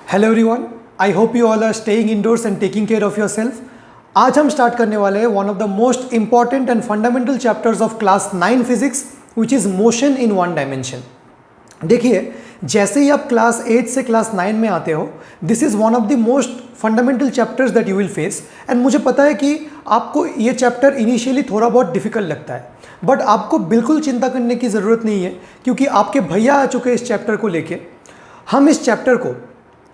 Hello everyone, I hope you all are staying indoors and taking care of yourself. आज हम start करने वाले हैं one of the most important and fundamental chapters of class 9 physics which is motion in one dimension. देखिए, जैसे ही आप class 8 से class 9 में आते हो, this is one of the most fundamental chapters that you will face. And मुझे पता है कि आपको ये चैप्टर इनिशियली थोड़ा बहुत डिफिकल्ट लगता है, बट आपको बिल्कुल चिंता करने की ज़रूरत नहीं है, क्योंकि आपके भैया आ चुके हैं इस चैप्टर को लेके। हम इस चैप्टर को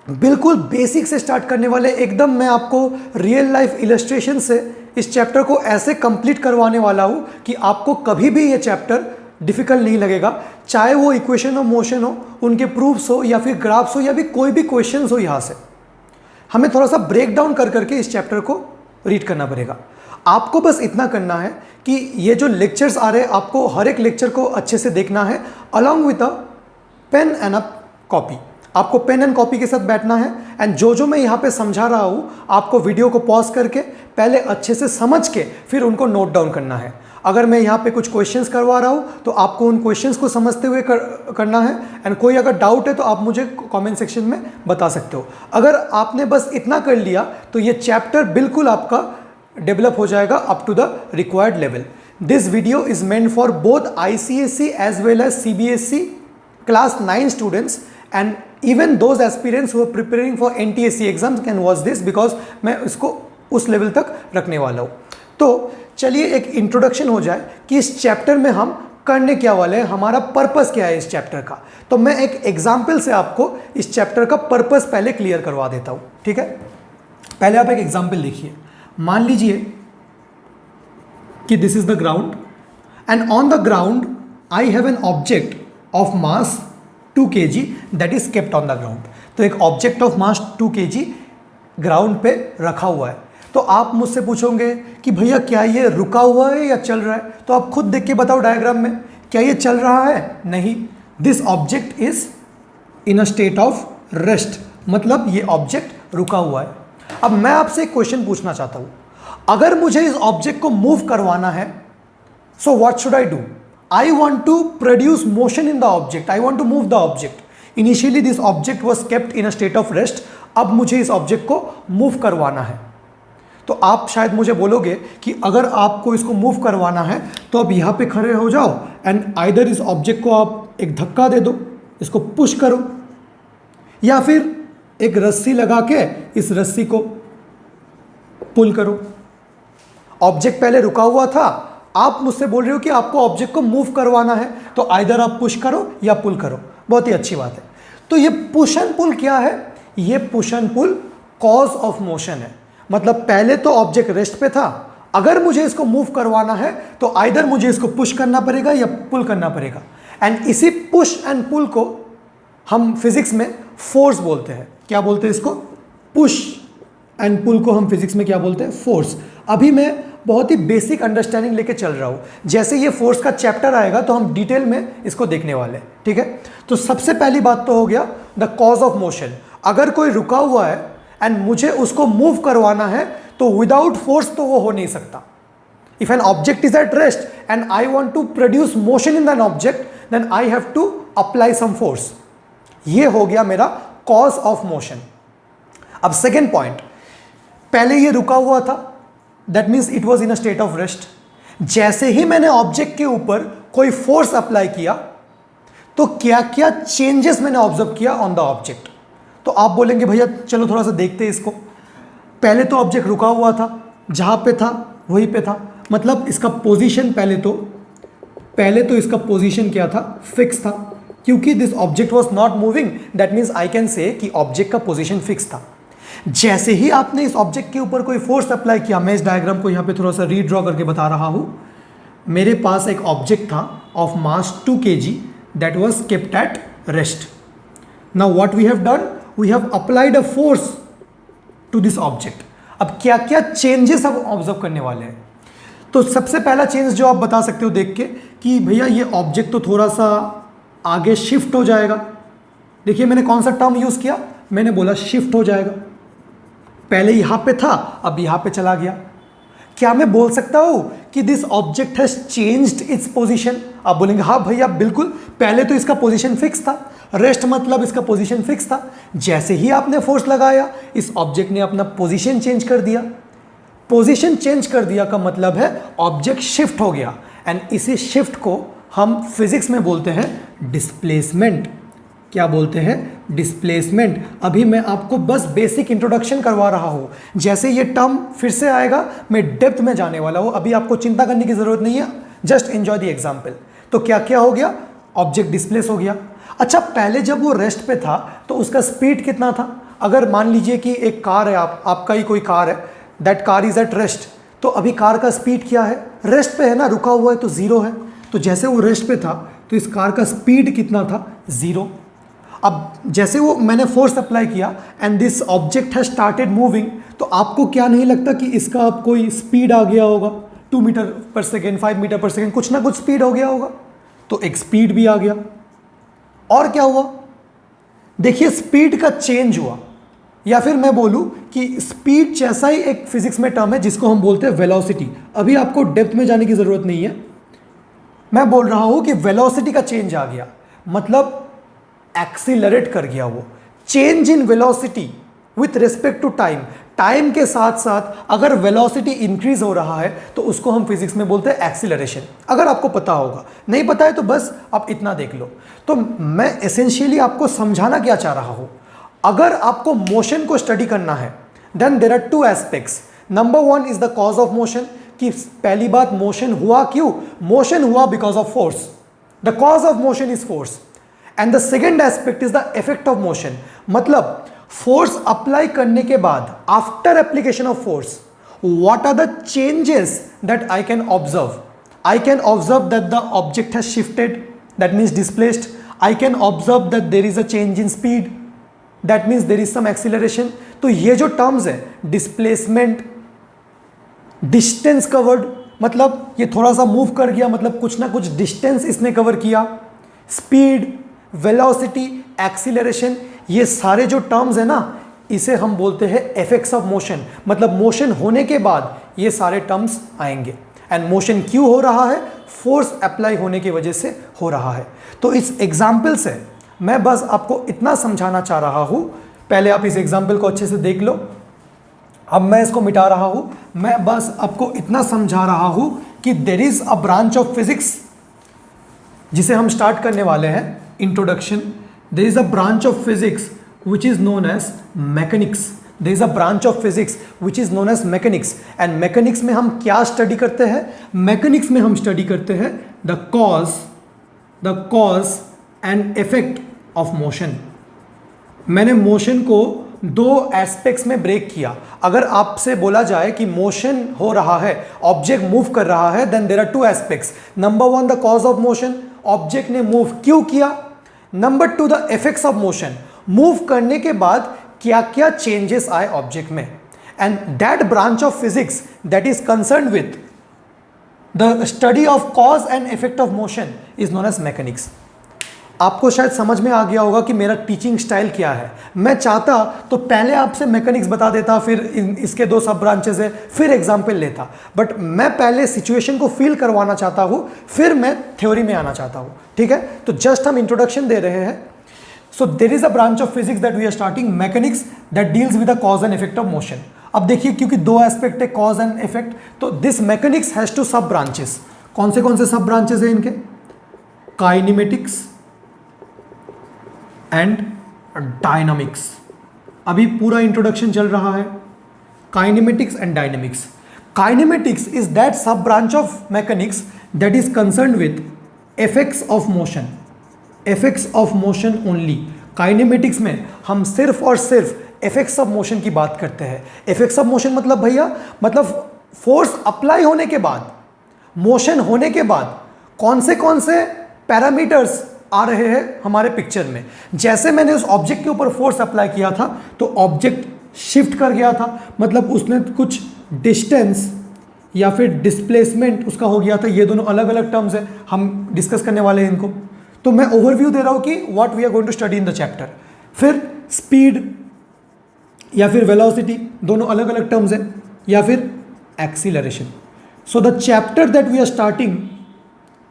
बिल्कुल बेसिक से स्टार्ट करने वाले, एकदम मैं आपको रियल लाइफ इलस्ट्रेशन से इस चैप्टर को ऐसे कंप्लीट करवाने वाला हूँ कि आपको कभी भी ये चैप्टर डिफिकल्ट नहीं लगेगा। चाहे वो इक्वेशन ऑफ मोशन हो, उनके प्रूफ्स हो, या फिर ग्राफ्स हो, या भी कोई भी क्वेश्चंस हो। यहाँ से हमें थोड़ा सा ब्रेक डाउन कर करके इस चैप्टर को रीड करना पड़ेगा। आपको बस इतना करना है कि ये जो लेक्चर्स आ रहे हैं, आपको हर एक लेक्चर को अच्छे से देखना है along with a pen and a copy. आपको पेन एंड कॉपी के साथ बैठना है एंड जो मैं यहाँ पे समझा रहा हूँ, आपको वीडियो को पॉज करके पहले अच्छे से समझ के फिर उनको नोट डाउन करना है। अगर मैं यहाँ पे कुछ क्वेश्चंस करवा रहा हूँ तो आपको उन क्वेश्चंस को समझते हुए करना है। एंड कोई अगर डाउट है तो आप मुझे कमेंट सेक्शन में बता सकते हो। अगर आपने बस इतना कर लिया तो ये चैप्टर बिल्कुल आपका डेवलप हो जाएगा up to the required level. This video is meant for both ICSE as well as CBSE class 9 students and even those aspirants who are preparing for NTSC exams can watch this, because मैं इसको उस level तक रखने वाला हूँ। तो चलिए एक इंट्रोडक्शन हो जाए कि इस चैप्टर में हम करने क्या वाले हैं, हमारा पर्पस क्या है इस चैप्टर का। तो मैं एक एग्जाम्पल से आपको इस चैप्टर का पर्पस पहले क्लियर करवा देता हूँ, ठीक है। पहले आप एक एग्जाम्पल लिखिए। मान लीजिए कि this is the ground and on the ground I have an object of mass 2 kg that is kept on the ground. तो एक object of mass 2 kg ground पे रखा हुआ है। तो आप मुझसे पूछोगे कि भैया क्या ये रुका हुआ है या चल रहा है? तो आप खुद देख के बताओ डायग्राम में, क्या ये चल रहा है? नहीं, this object is in a state of rest, मतलब ये ऑब्जेक्ट रुका हुआ है। अब मैं आपसे एक क्वेश्चन पूछना चाहता हूँ, अगर मुझे इस ऑब्जेक्ट को मूव करवाना है, so what should I do? I want to produce motion in the object. I want to move the object. Initially this object was kept in a state of rest. अब मुझे इस object को move करवाना है। तो आप शायद मुझे बोलोगे कि अगर आपको इसको मूव करवाना है तो आप यहाँ पे खड़े हो जाओ एंड आइदर इस ऑब्जेक्ट को आप एक धक्का दे दो, इसको पुश करो, या फिर एक रस्सी लगा के इस रस्सी को पुल करो। ऑब्जेक्ट पहले रुका हुआ था, आप मुझसे बोल रहे हो कि आपको ऑब्जेक्ट को मूव करवाना है, तो आइदर आप पुश करो या पुल करो। बहुत ही अच्छी बात है। तो ये पुश एंड पुल क्या है? ये push and pull cause of motion है। मतलब पहले तो ऑब्जेक्ट रेस्ट पे था, अगर मुझे इसको मूव करवाना है तो आइदर मुझे इसको पुश करना पड़ेगा या पुल करना पड़ेगा। एंड इसी पुश एंड पुल को हम फिजिक्स में फोर्स बोलते हैं। क्या बोलते हैं इसको? पुश एंड पुल को हम फिजिक्स में क्या बोलते हैं? फोर्स। अभी मैं बहुत ही बेसिक अंडरस्टैंडिंग लेके चल रहा हूँ, जैसे ये फोर्स का चैप्टर आएगा तो हम डिटेल में इसको देखने वाले हैं, ठीक है। तो सबसे पहली बात तो हो गया द कॉज ऑफ मोशन। अगर कोई रुका हुआ है एंड मुझे उसको मूव करवाना है तो विदाउट फोर्स तो वो हो नहीं सकता। If an object is at rest and I want to produce motion in that object, then I have to apply some force. ये हो गया मेरा कॉज ऑफ मोशन। अब सेकेंड पॉइंट, पहले ये रुका हुआ था, that means it was in a state of rest. जैसे ही मैंने ऑब्जेक्ट के ऊपर कोई फोर्स अप्लाई किया तो क्या क्या चेंजेस मैंने ऑब्जर्व किया ऑन द ऑब्जेक्ट। तो आप बोलेंगे भैया चलो थोड़ा सा देखते हैं इसको। पहले तो ऑब्जेक्ट रुका हुआ था, जहां पे था वहीं पे था, मतलब इसका पोजीशन पहले तो इसका पोजीशन क्या था? फिक्स था, क्योंकि this object was not moving, that means I can say कि ऑब्जेक्ट का पोजीशन फिक्स था। जैसे ही आपने इस ऑब्जेक्ट के ऊपर कोई फोर्स अप्लाई किया, मैं इस डायग्राम को यहाँ पे थोड़ा सा रीड्रॉ करके बता रहा हूँ। मेरे पास एक ऑब्जेक्ट था of mass 2 kg that was kept at rest. Now what we have done, we have applied a force to this object. अब क्या क्या चेंजेस हम ऑब्जर्व करने वाले हैं? तो सबसे पहला चेंज जो आप बता सकते हो देख के कि भैया ये ऑब्जेक्ट तो थोड़ा सा आगे शिफ्ट हो जाएगा। देखिए मैंने कौन सा टर्म यूज किया, मैंने बोला शिफ्ट हो जाएगा। पहले यहां पे था, अब यहां पे चला गया। क्या मैं बोल सकता हूं कि this object has changed its position? आप बोलेंगे हाँ भैया बिल्कुल, पहले तो इसका पोजीशन फिक्स था, रेस्ट मतलब इसका पोजीशन फिक्स था, जैसे ही आपने फोर्स लगाया इस ऑब्जेक्ट ने अपना पोजीशन चेंज कर दिया। पोजीशन चेंज कर दिया का मतलब है ऑब्जेक्ट शिफ्ट हो गया, एंड इसी शिफ्ट को हम फिजिक्स में बोलते हैं डिस्प्लेसमेंट। क्या बोलते हैं? डिस्प्लेसमेंट। अभी मैं आपको बस बेसिक इंट्रोडक्शन करवा रहा हूँ, जैसे ये टर्म फिर से आएगा मैं डेप्थ में जाने वाला हूँ, अभी आपको चिंता करने की जरूरत नहीं है, जस्ट एंजॉय द एग्जाम्पल। तो क्या क्या हो गया? ऑब्जेक्ट डिस्प्लेस हो गया। अच्छा, पहले जब वो रेस्ट पे था तो उसका स्पीड कितना था? अगर मान लीजिए कि एक कार है, आपका ही कोई कार है, that car is at rest, तो अभी कार का स्पीड क्या है? रेस्ट पे है ना, रुका हुआ है तो जीरो है। तो जैसे वो रेस्ट पे था तो इस कार का स्पीड कितना था? जीरो। अब जैसे वो मैंने फोर्स अप्लाई किया and this object has started moving, तो आपको क्या नहीं लगता कि इसका अब कोई स्पीड आ गया होगा? 2 मीटर पर सेकेंड, 5 मीटर पर सेकेंड, कुछ ना कुछ स्पीड हो गया होगा। तो एक स्पीड भी आ गया। और क्या हुआ? देखिए स्पीड का चेंज हुआ, या फिर मैं बोलूं कि स्पीड जैसा ही एक फिजिक्स में टर्म है जिसको हम बोलते हैं वेलोसिटी। अभी आपको डेप्थ में जाने की जरूरत नहीं है, मैं बोल रहा हूं कि वेलोसिटी का चेंज आ गया, मतलब एक्सीलरेट कर गया। वो change in velocity with respect to time, time के साथ साथ अगर वेलोसिटी इंक्रीज हो रहा है तो उसको हम फिजिक्स में बोलते हैं एक्सीलरेशन। अगर आपको पता होगा, नहीं पता है तो बस आप इतना देख लो। तो मैं एसेंशियली आपको समझाना क्या चाह रहा हूं, अगर आपको मोशन को स्टडी करना है then there are 2 aspects. Number 1 is the cause of motion, कि पहली बात मोशन हुआ क्यों? मोशन हुआ because of force, the cause of motion is force. And the second aspect is the effect of motion, मतलब force apply करने के बाद, after application of force, what are the changes that I can observe? I can observe that the object has shifted, that means displaced. I can observe that there is a change in speed, that means there is some acceleration. तो ये जो terms है, displacement, distance covered, मतलब ये थोड़ा सा move कर गया, मतलब कुछ ना कुछ डिस्टेंस इसने कवर किया, स्पीड, वेलोसिटी, एक्सीलरेशन, ये सारे जो टर्म्स है ना, इसे हम बोलते हैं इफेक्ट्स ऑफ मोशन। मतलब मोशन होने के बाद ये सारे टर्म्स आएंगे। एंड मोशन क्यों हो रहा है? फोर्स अप्लाई होने की वजह से हो रहा है। तो इस एग्जाम्पल से मैं बस आपको इतना समझाना चाह रहा हूं, पहले आप इस एग्जाम्पल को अच्छे से देख लो। अब मैं इसको मिटा रहा हूं, मैं बस आपको इतना समझा रहा हूं कि there is a branch of physics जिसे हम स्टार्ट करने वाले हैं, introduction. There is a branch of physics which is known as mechanics. There is a branch of physics which is known as mechanics. And mechanics में हम क्या study करते हैं? mechanics में हम स्टडी करते हैं the cause and effect of motion. मैंने मोशन को 2 एस्पेक्ट्स में ब्रेक किया। अगर आपसे बोला जाए कि मोशन हो रहा है, ऑब्जेक्ट मूव कर रहा है, then there are 2 aspects. Number 1 the cause of motion, object ने मूव क्यों किया। Number 2 the effects of motion, move करने के बाद क्या क्या चेंजेस आए ऑब्जेक्ट में। And that branch of physics that is concern with the study of cause and effect of motion is known as mechanics. आपको शायद समझ में आ गया होगा कि मेरा टीचिंग स्टाइल क्या है। मैं चाहता तो पहले आपसे मैकेनिक्स बता देता, फिर इसके 2 सब ब्रांचेस है, फिर एग्जाम्पल लेता, बट मैं पहले सिचुएशन को फील करवाना चाहता हूँ, फिर मैं थ्योरी में आना चाहता हूँ। ठीक है, तो जस्ट हम इंट्रोडक्शन दे रहे हैं। So there is a branch of physics that we are starting, mechanics, that deals with the cause and effect of motion. अब देखिए क्योंकि 2 एस्पेक्ट है, cause and effect, तो this mechanics has 2 सब ब्रांचेस। कौन से सब ब्रांचेस है इनके? Kinematics and dynamics. अभी पूरा इंट्रोडक्शन चल रहा है, kinematics and dynamics. Kinematics is that sub branch of mechanics that is concern with effects of motion, effects of motion only. Kinematics में हम सिर्फ और सिर्फ इफेक्ट्स ऑफ मोशन की बात करते हैं। इफेक्ट्स ऑफ मोशन मतलब भैया, मतलब फोर्स अप्लाई होने के बाद, मोशन होने के बाद कौन से पैरामीटर्स आ रहे हैं हमारे पिक्चर में। जैसे मैंने उस ऑब्जेक्ट के ऊपर फोर्स अप्लाई किया था तो ऑब्जेक्ट शिफ्ट कर गया था, मतलब उसने कुछ डिस्टेंस या फिर डिस्प्लेसमेंट उसका हो गया था। ये दोनों अलग अलग टर्म्स है, हम डिस्कस करने वाले हैं इनको। तो मैं ओवरव्यू दे रहा हूं कि what we are going to study in the chapter. फिर स्पीड या फिर वेलोसिटी, दोनों अलग अलग टर्म्स है, या फिर acceleration. So the chapter that we are starting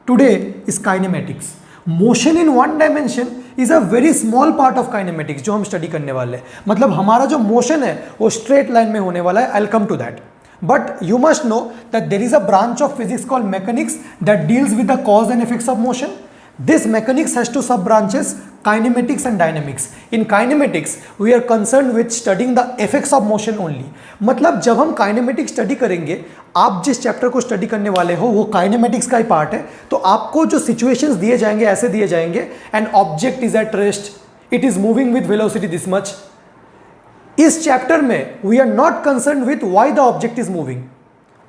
today is kinematics. Motion in 1 dimension is a very small part of kinematics जो हम स्टडी करने वाले हैं। मतलब हमारा जो मोशन है वो स्ट्रेट लाइन में होने वाला है। I will come to that, but you must know that there is a branch of physics called mechanics that deals with the cause and effects of motion. This mechanics has two sub branches, kinematics and dynamics. In kinematics, we are concerned with studying the effects of motion only. मतलब जब हम kinematics study करेंगे, आप जिस chapter को study करने वाले हो वो काइनेमेटिक्स का ही पार्ट है, तो आपको जो सिचुएशंस दिए जाएंगे ऐसे दिए जाएंगे, an object is at rest, it is moving with velocity this much. इस चैप्टर में we are not concern with why the object is moving.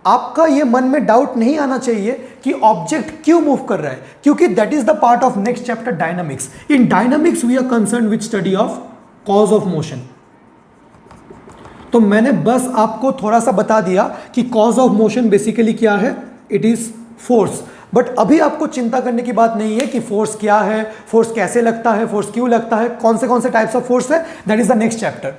आपका ये मन में डाउट नहीं आना चाहिए कि ऑब्जेक्ट क्यों मूव कर रहा है, क्योंकि that is the part of next chapter dynamics. In dynamics we are concern with study of cause of motion. तो मैंने बस आपको थोड़ा सा बता दिया कि कॉज ऑफ मोशन बेसिकली क्या है, इट इज फोर्स. बट अभी आपको चिंता करने की बात नहीं है कि फोर्स क्या है, फोर्स कैसे लगता है, फोर्स क्यों लगता है, कौन से टाइप्स ऑफ फोर्स है, that is the next chapter.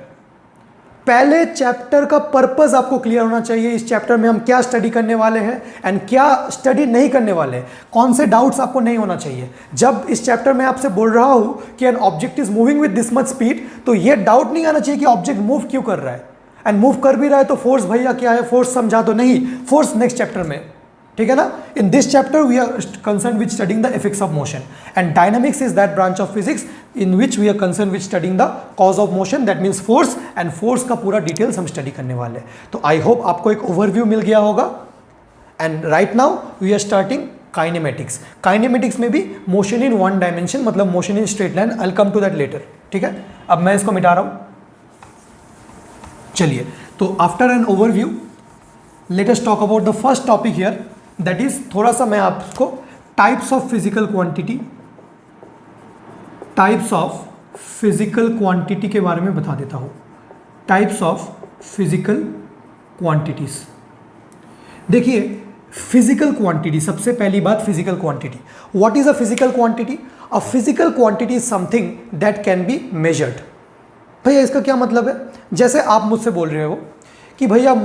पहले चैप्टर का पर्पस आपको क्लियर होना चाहिए. इस चैप्टर में हम क्या स्टडी करने वाले हैं एंड क्या स्टडी नहीं करने वाले हैं, कौन से डाउट्स आपको नहीं होना चाहिए. जब इस चैप्टर में आपसे बोल रहा हूं कि N object is moving with this much speed, तो ये डाउट नहीं आना चाहिए कि ऑब्जेक्ट मूव क्यों कर रहा है, एंड मूव कर भी रहा है तो फोर्स भैया क्या है, फोर्स समझा दो. नहीं, फोर्स नेक्स्ट चैप्टर में, ठीक है ना. In this chapter we are concern with studying the effects of motion, and dynamics is that branch of physics in which we are concern with studying the cause of motion, that means force, and force का पूरा details हम study करने वाले हैं. तो I hope आपको एक overview मिल गया होगा. And right now we are starting kinematics. Kinematics में भी मोशन इन वन डायमेंशन, मतलब motion in straight line. I will come to that later, ठीक है. अब मैं इसको मिटा रहा हूं. चलिए, तो after an overview let us talk about the first topic here, that is, थोड़ा सा मैं आपको types of physical quantity, types of physical quantity के बारे में बता देता हूं. Types of physical quantities. देखिए, फिजिकल क्वांटिटी, सबसे पहली बात physical quantity. What is a physical quantity? A physical quantity is something that can be measured. भैया इसका क्या मतलब है? जैसे आप मुझसे बोल रहे हो कि भैया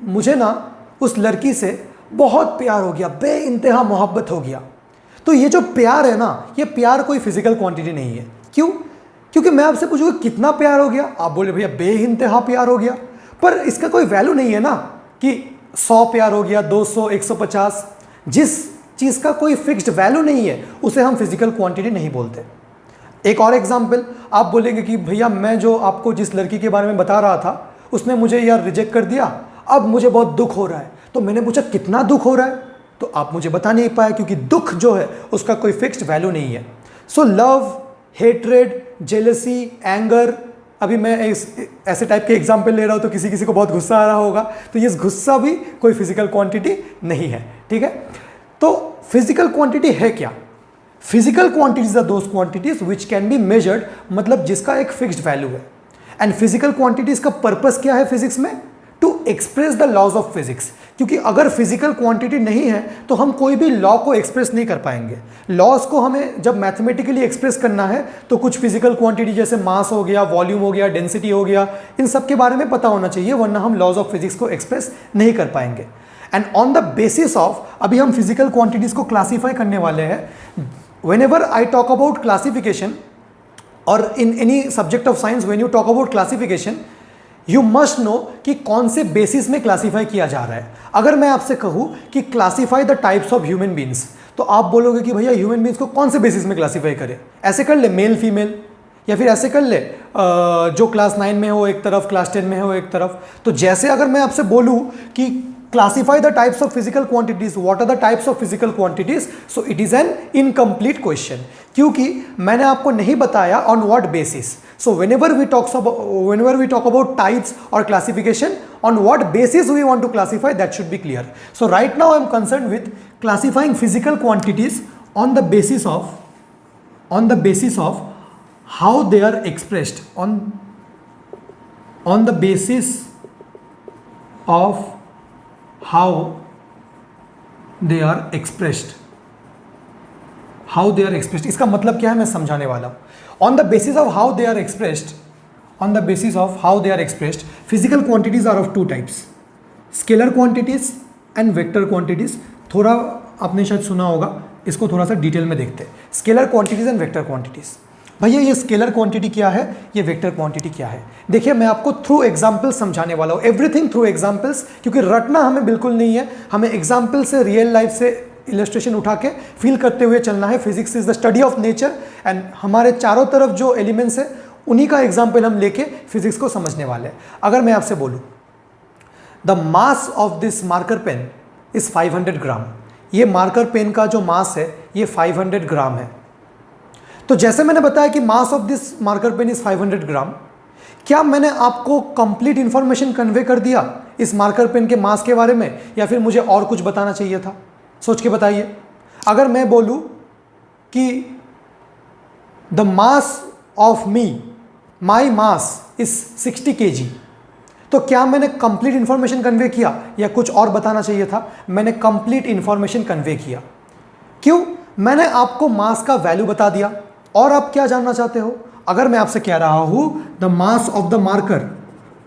मुझे ना उस लड़की से बहुत प्यार हो गया, बेइंतहा मोहब्बत हो गया. तो ये जो प्यार है ना, ये प्यार कोई फिजिकल क्वांटिटी नहीं है. क्यों? क्योंकि मैं आपसे पूछूंगा कितना प्यार हो गया, आप बोले भैया बेइंतहा प्यार हो गया, पर इसका कोई वैल्यू नहीं है ना कि 100 प्यार हो गया, 200, 150. जिस चीज़ का कोई फिक्स्ड वैल्यू नहीं है उसे हम फिजिकल क्वांटिटी नहीं बोलते. एक और एग्जाम्पल, आप बोलेंगे कि भैया मैं जो आपको जिस लड़की के बारे में बता रहा था उसने मुझे यार रिजेक्ट कर दिया, अब मुझे बहुत दुख हो रहा है. तो मैंने पूछा कितना दुख हो रहा है, तो आप मुझे बता नहीं पाए, क्योंकि दुख जो है उसका कोई फिक्स्ड वैल्यू नहीं है. So love, hatred, jealousy, anger, अभी मैं ऐसे टाइप के एग्जाम्पल ले रहा हूं तो किसी को बहुत गुस्सा आ रहा होगा, तो ये गुस्सा भी कोई फिजिकल क्वांटिटी नहीं है, ठीक है. तो फिजिकल क्वांटिटी है क्या? Physical quantities are those quantities which can be measured, मतलब जिसका एक फिक्स्ड वैल्यू है. एंड फिजिकल क्वांटिटीज का पर्पस क्या है फिजिक्स में? To express the laws of physics. क्योंकि अगर फिजिकल क्वांटिटी नहीं है तो हम कोई भी लॉ को एक्सप्रेस नहीं कर पाएंगे. लॉज को हमें जब मैथमेटिकली एक्सप्रेस करना है तो कुछ फिजिकल क्वांटिटी जैसे मास हो गया, वॉल्यूम हो गया, डेंसिटी हो गया, इन सब के बारे में पता होना चाहिए, वरना हम लॉज ऑफ फिजिक्स को एक्सप्रेस नहीं कर पाएंगे. And on the basis of, अभी हम फिजिकल क्वांटिटीज को क्लासीफाई करने वाले हैं. Whenever I talk about classification, और in any subject of science when you talk about classification, you must know कि कौन से बेसिस में क्लासीफाई किया जा रहा है. अगर मैं आपसे कहूं कि classify the types of human beings, तो आप बोलोगे कि भैया ह्यूमन बींग्स को कौन से बेसिस में क्लासीफाई करें? ऐसे कर ले मेल फीमेल, या फिर ऐसे कर ले जो क्लास 9 में हो एक तरफ, क्लास 10 में हो एक तरफ. तो जैसे अगर मैं आपसे बोलूं कि classify the types of physical quantities, what are the types of physical quantities, so it is an incomplete question, क्योंकि मैंने आपको नहीं बताया on what basis. So whenever we talk about types or classification, on what basis we want to classify, that should be clear. So right now I am concerned with classifying physical quantities on the basis of how they are expressed, on the basis of how they are expressed. इसका मतलब क्या है मैं समझाने वाला हूं. On the basis of how they are expressed, physical quantities are of two types, scalar quantities and vector quantities. थोड़ा आपने शायद सुना होगा, इसको थोड़ा सा डिटेल में देखते हैं. Scalar quantities and vector quantities. भैया ये स्केलर क्वांटिटी क्या है, ये वेक्टर क्वांटिटी क्या है। देखिए मैं आपको थ्रू एग्जांपल्स समझाने वाला हूँ, एवरीथिंग थ्रू एग्जांपल्स, क्योंकि रटना हमें बिल्कुल नहीं है, हमें एग्जांपल से, रियल लाइफ से इलस्ट्रेशन उठा के फील करते हुए चलना है। Physics is the study of nature and हमारे चारों तरफ जो एलिमेंट्स है उन्हीं का एग्जाम्पल हम लेके फिजिक्स को समझने वाले हैं। अगर मैं आपसे बोलूँ the mass of this marker pen is 500 gram, ये मार्कर पेन का जो मास है ये 500 ग्राम है। तो जैसे मैंने बताया कि mass of this marker pen is 500 gram, क्या मैंने आपको कंप्लीट इंफॉर्मेशन कन्वे कर दिया इस मार्कर पेन के मास के बारे में, या फिर मुझे और कुछ बताना चाहिए था? सोच के बताइए। अगर मैं बोलूं कि the mass of me, my mass is 60 kg, तो क्या मैंने कंप्लीट इंफॉर्मेशन कन्वे किया या कुछ और बताना चाहिए था? मैंने कंप्लीट इंफॉर्मेशन कन्वे किया। क्यों? मैंने आपको मास का वैल्यू बता दिया। और आप क्या जानना चाहते हो? अगर मैं आपसे कह रहा हूं the mass of the marker,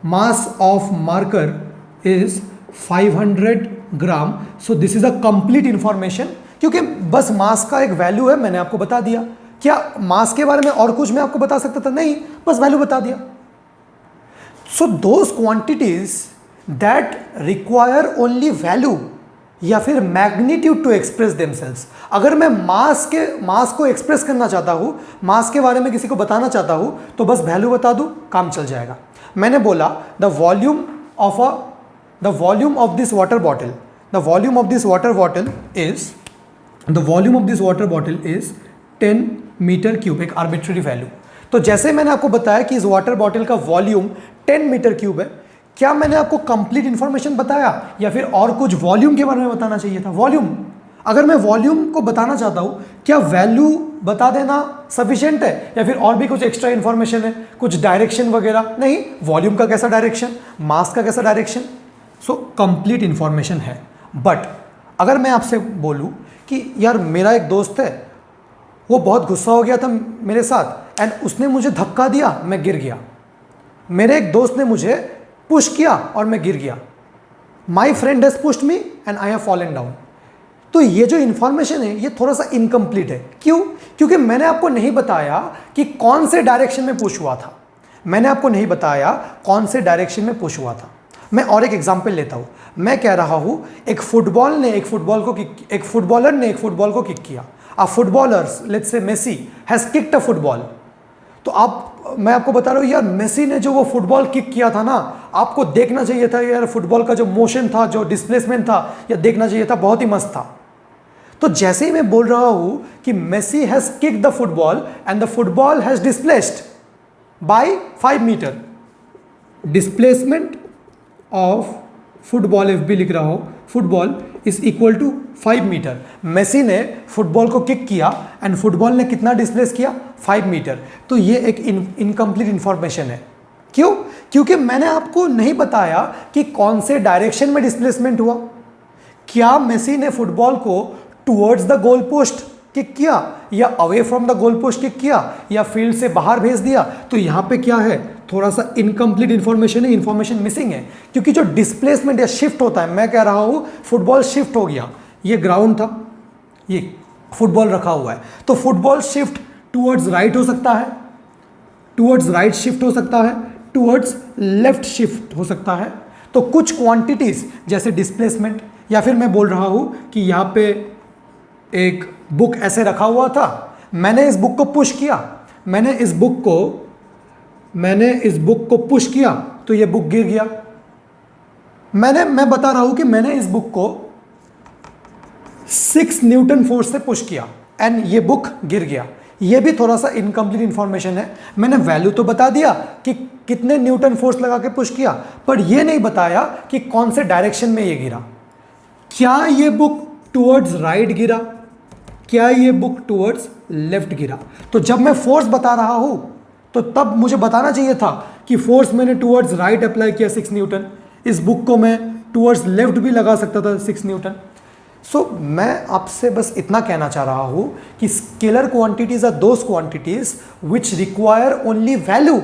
mass of marker is 500 gram, so this is a complete information, क्योंकि बस मास का एक वैल्यू है, मैंने आपको बता दिया। क्या मास के बारे में और कुछ मैं आपको बता सकता था? नहीं, बस वैल्यू बता दिया। So those quantities that require only value या फिर मैग्नीट्यूड टू एक्सप्रेस देमसेल्व्स, अगर मैं मास को एक्सप्रेस करना चाहता हूँ, मास के बारे में किसी को बताना चाहता हूँ, तो बस वैल्यू बता दूँ, काम चल जाएगा। मैंने बोला the volume of this water bottle, the volume of this water bottle is 10 metre cube, एक आर्बिट्ररी वैल्यू। तो जैसे मैंने आपको बताया कि इस वाटर बॉटल का वॉल्यूम 10 मीटर क्यूब है, क्या मैंने आपको कंप्लीट इंफॉर्मेशन बताया या फिर और कुछ वॉल्यूम के बारे में बताना चाहिए था? वॉल्यूम, अगर मैं वॉल्यूम को बताना चाहता हूं, क्या वैल्यू बता देना सफिशिएंट है या फिर और भी कुछ एक्स्ट्रा इंफॉर्मेशन है, कुछ डायरेक्शन वगैरह? नहीं, वॉल्यूम का कैसा डायरेक्शन, मास का कैसा डायरेक्शन, सो कंप्लीट इंफॉर्मेशन है। बट अगर मैं आपसे बोलूं कि यार मेरा एक दोस्त है, वो बहुत गुस्सा हो गया था मेरे साथ एंड उसने मुझे धक्का दिया, मैं गिर गया। मेरे एक दोस्त ने मुझे पुश किया और मैं गिर गया। My friend has pushed me and I have fallen down. तो ये जो इंफॉर्मेशन है ये थोड़ा सा इनकम्प्लीट है। क्यों? क्योंकि मैंने आपको नहीं बताया कि कौन से डायरेक्शन में पुश हुआ था, मैंने आपको नहीं बताया कौन से डायरेक्शन में पुश हुआ था। मैं और एक एग्जांपल लेता हूं। मैं कह रहा हूं एक फुटबॉलर ने एक फुटबॉल को किक किया। A footballer, let's say Messi, has kicked a football. तो मैं आपको बता रहा हूँ यार, मेसी ने जो वो फुटबॉल किक किया था ना, आपको देखना चाहिए था यार, फुटबॉल का जो मोशन था, जो डिस्प्लेसमेंट था, या देखना चाहिए था, बहुत ही मस्त था। तो जैसे ही मैं बोल रहा हूं कि Messi has kicked the football and the football has displaced by 5 metre, displacement of football, F B लिख रहा हो, football is equal to 5 metre. Messi ने फुटबॉल को किक किया एंड फुटबॉल ने कितना डिस्प्लेस किया? 5 मीटर। तो ये एक इनकम्प्लीट इंफॉर्मेशन है। क्यों? क्योंकि मैंने आपको नहीं बताया कि कौन से डायरेक्शन में डिस्प्लेसमेंट हुआ। क्या मेसी ने फुटबॉल को towards the goal post kick किया या away from the goal post kick किया या फील्ड से बाहर भेज दिया? तो यहाँ पे क्या है, थोड़ा सा इनकम्प्लीट इंफॉर्मेशन है, इंफॉर्मेशन मिसिंग है। क्योंकि जो डिस्प्लेसमेंट या शिफ्ट होता है, मैं कह रहा हूँ फुटबॉल शिफ्ट हो गया, ये ग्राउंड था, ये फुटबॉल रखा हुआ है, तो फुटबॉल शिफ्ट टुवर्ड्स राइट हो सकता है, टुवर्ड्स राइट शिफ्ट हो सकता है, टुवर्ड्स लेफ्ट शिफ्ट हो सकता है। तो कुछ क्वांटिटीज जैसे डिस्प्लेसमेंट, या फिर मैं बोल रहा हूं कि यहाँ पे एक बुक ऐसे रखा हुआ था, मैंने इस बुक को पुश किया, मैंने इस बुक को पुश किया तो ये बुक गिर गया। मैं बता रहा हूं कि मैंने इस बुक को 6 न्यूटन फोर्स से पुश किया एंड ये बुक गिर गया। ये भी थोड़ा सा इनकम्प्लीट इंफॉर्मेशन है। मैंने वैल्यू तो बता दिया कि कितने न्यूटन फोर्स लगा के पुश किया, पर ये नहीं बताया कि कौन से डायरेक्शन में ये गिरा। क्या ये बुक टुवर्ड्स राइट गिरा, क्या ये बुक टुवर्ड्स लेफ्ट गिरा? तो जब मैं फोर्स बता रहा हूं तो तब मुझे बताना चाहिए था कि फोर्स मैंने टुवर्ड्स राइट अप्लाई किया 6 न्यूटन, इस बुक को मैं टुवर्ड्स लेफ्ट भी लगा सकता था 6 न्यूटन। सो मैं आपसे बस इतना कहना चाह रहा हूं कि scalar quantities are those quantities which require only value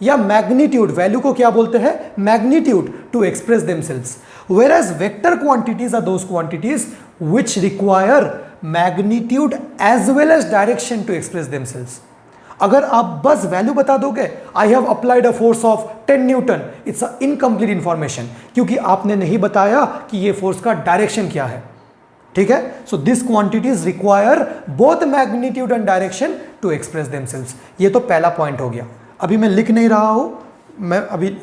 या मैग्नीट्यूड, वैल्यू को क्या बोलते हैं, magnitude, to express themselves, whereas vector quantities are those quantities which require magnitude as well as direction to express themselves. अगर आप बस value बता दोगे I have applied a force of 10 Newton, it's a incomplete information, क्योंकि आपने नहीं बताया कि ये फोर्स का डायरेक्शन क्या है। ठीक है, so this quantities require both magnitude and direction to express themselves. ये तो पहला पॉइंट हो गया। अभी मैं लिख नहीं रहा हूं, मैं अभी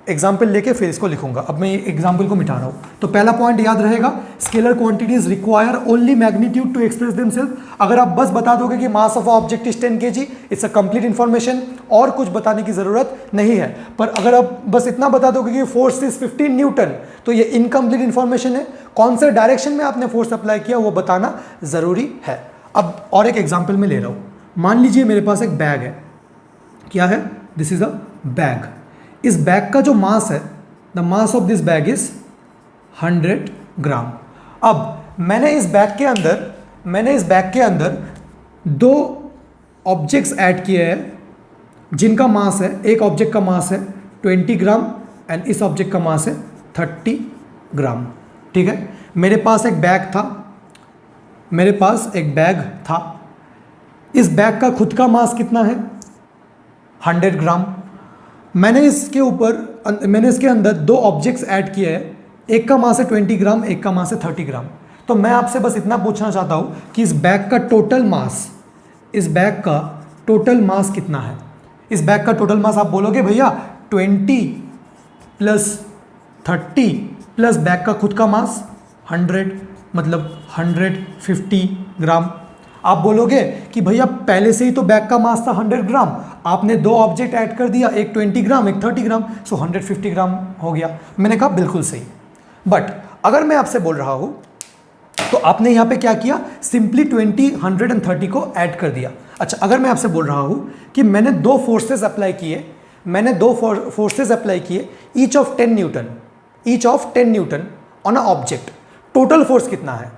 एग्जाम्पल लेके फिर इसको लिखूंगा। अब मैं एग्जाम्पल को मिटा रहा हूं। तो पहला पॉइंट याद रहेगा, scalar quantities require only magnitude to express themselves. अगर आप बस बता दोगे कि mass of object is 10 kg, it's a complete information, और कुछ बताने की जरूरत नहीं है। पर अगर आप बस इतना बता दोगे कि फोर्स इज 15 न्यूटन, तो ये इनकम्प्लीट इंफॉर्मेशन है। कौन से डायरेक्शन में आपने फोर्स अप्लाई किया वो बताना जरूरी है। अब और एक एग्जाम्पल में ले रहा हूं। मान लीजिए मेरे पास एक बैग है। क्या है? This is a bag. इस बैग का जो मास है, the mass of this bag is 100 ग्राम। अब मैंने इस बैग के अंदर दो ऑब्जेक्ट्स ऐड किए हैं जिनका मास है, एक ऑब्जेक्ट का मास है 20 ग्राम एंड इस ऑब्जेक्ट का मास है 30 ग्राम। ठीक है, मेरे पास एक बैग था। इस बैग का खुद का मास कितना है? 100 ग्राम। मैंने इसके अंदर दो ऑब्जेक्ट्स ऐड किए हैं, एक का मास है 20 ग्राम, एक का मास है 30 ग्राम। तो मैं आपसे बस इतना पूछना चाहता हूं कि इस बैग का टोटल मास कितना है? इस बैग का टोटल मास आप बोलोगे भैया 20 प्लस 30 प्लस बैग का खुद का मास 100, मतलब 150 ग्राम। आप बोलोगे कि भैया पहले से ही तो बैग का मास था 100 ग्राम, आपने दो ऑब्जेक्ट ऐड कर दिया, एक 20 ग्राम एक 30 ग्राम, सो 150 ग्राम हो गया। मैंने कहा बिल्कुल सही। बट अगर मैं आपसे बोल रहा हूं तो आपने यहां पे क्या किया? सिंपली 20, 100 एंड 30 को ऐड कर दिया। अच्छा, अगर मैं आपसे बोल रहा हूं कि मैंने दो फोर्सेस अप्लाई किए each of 10 Newton on a object, total force कितना है?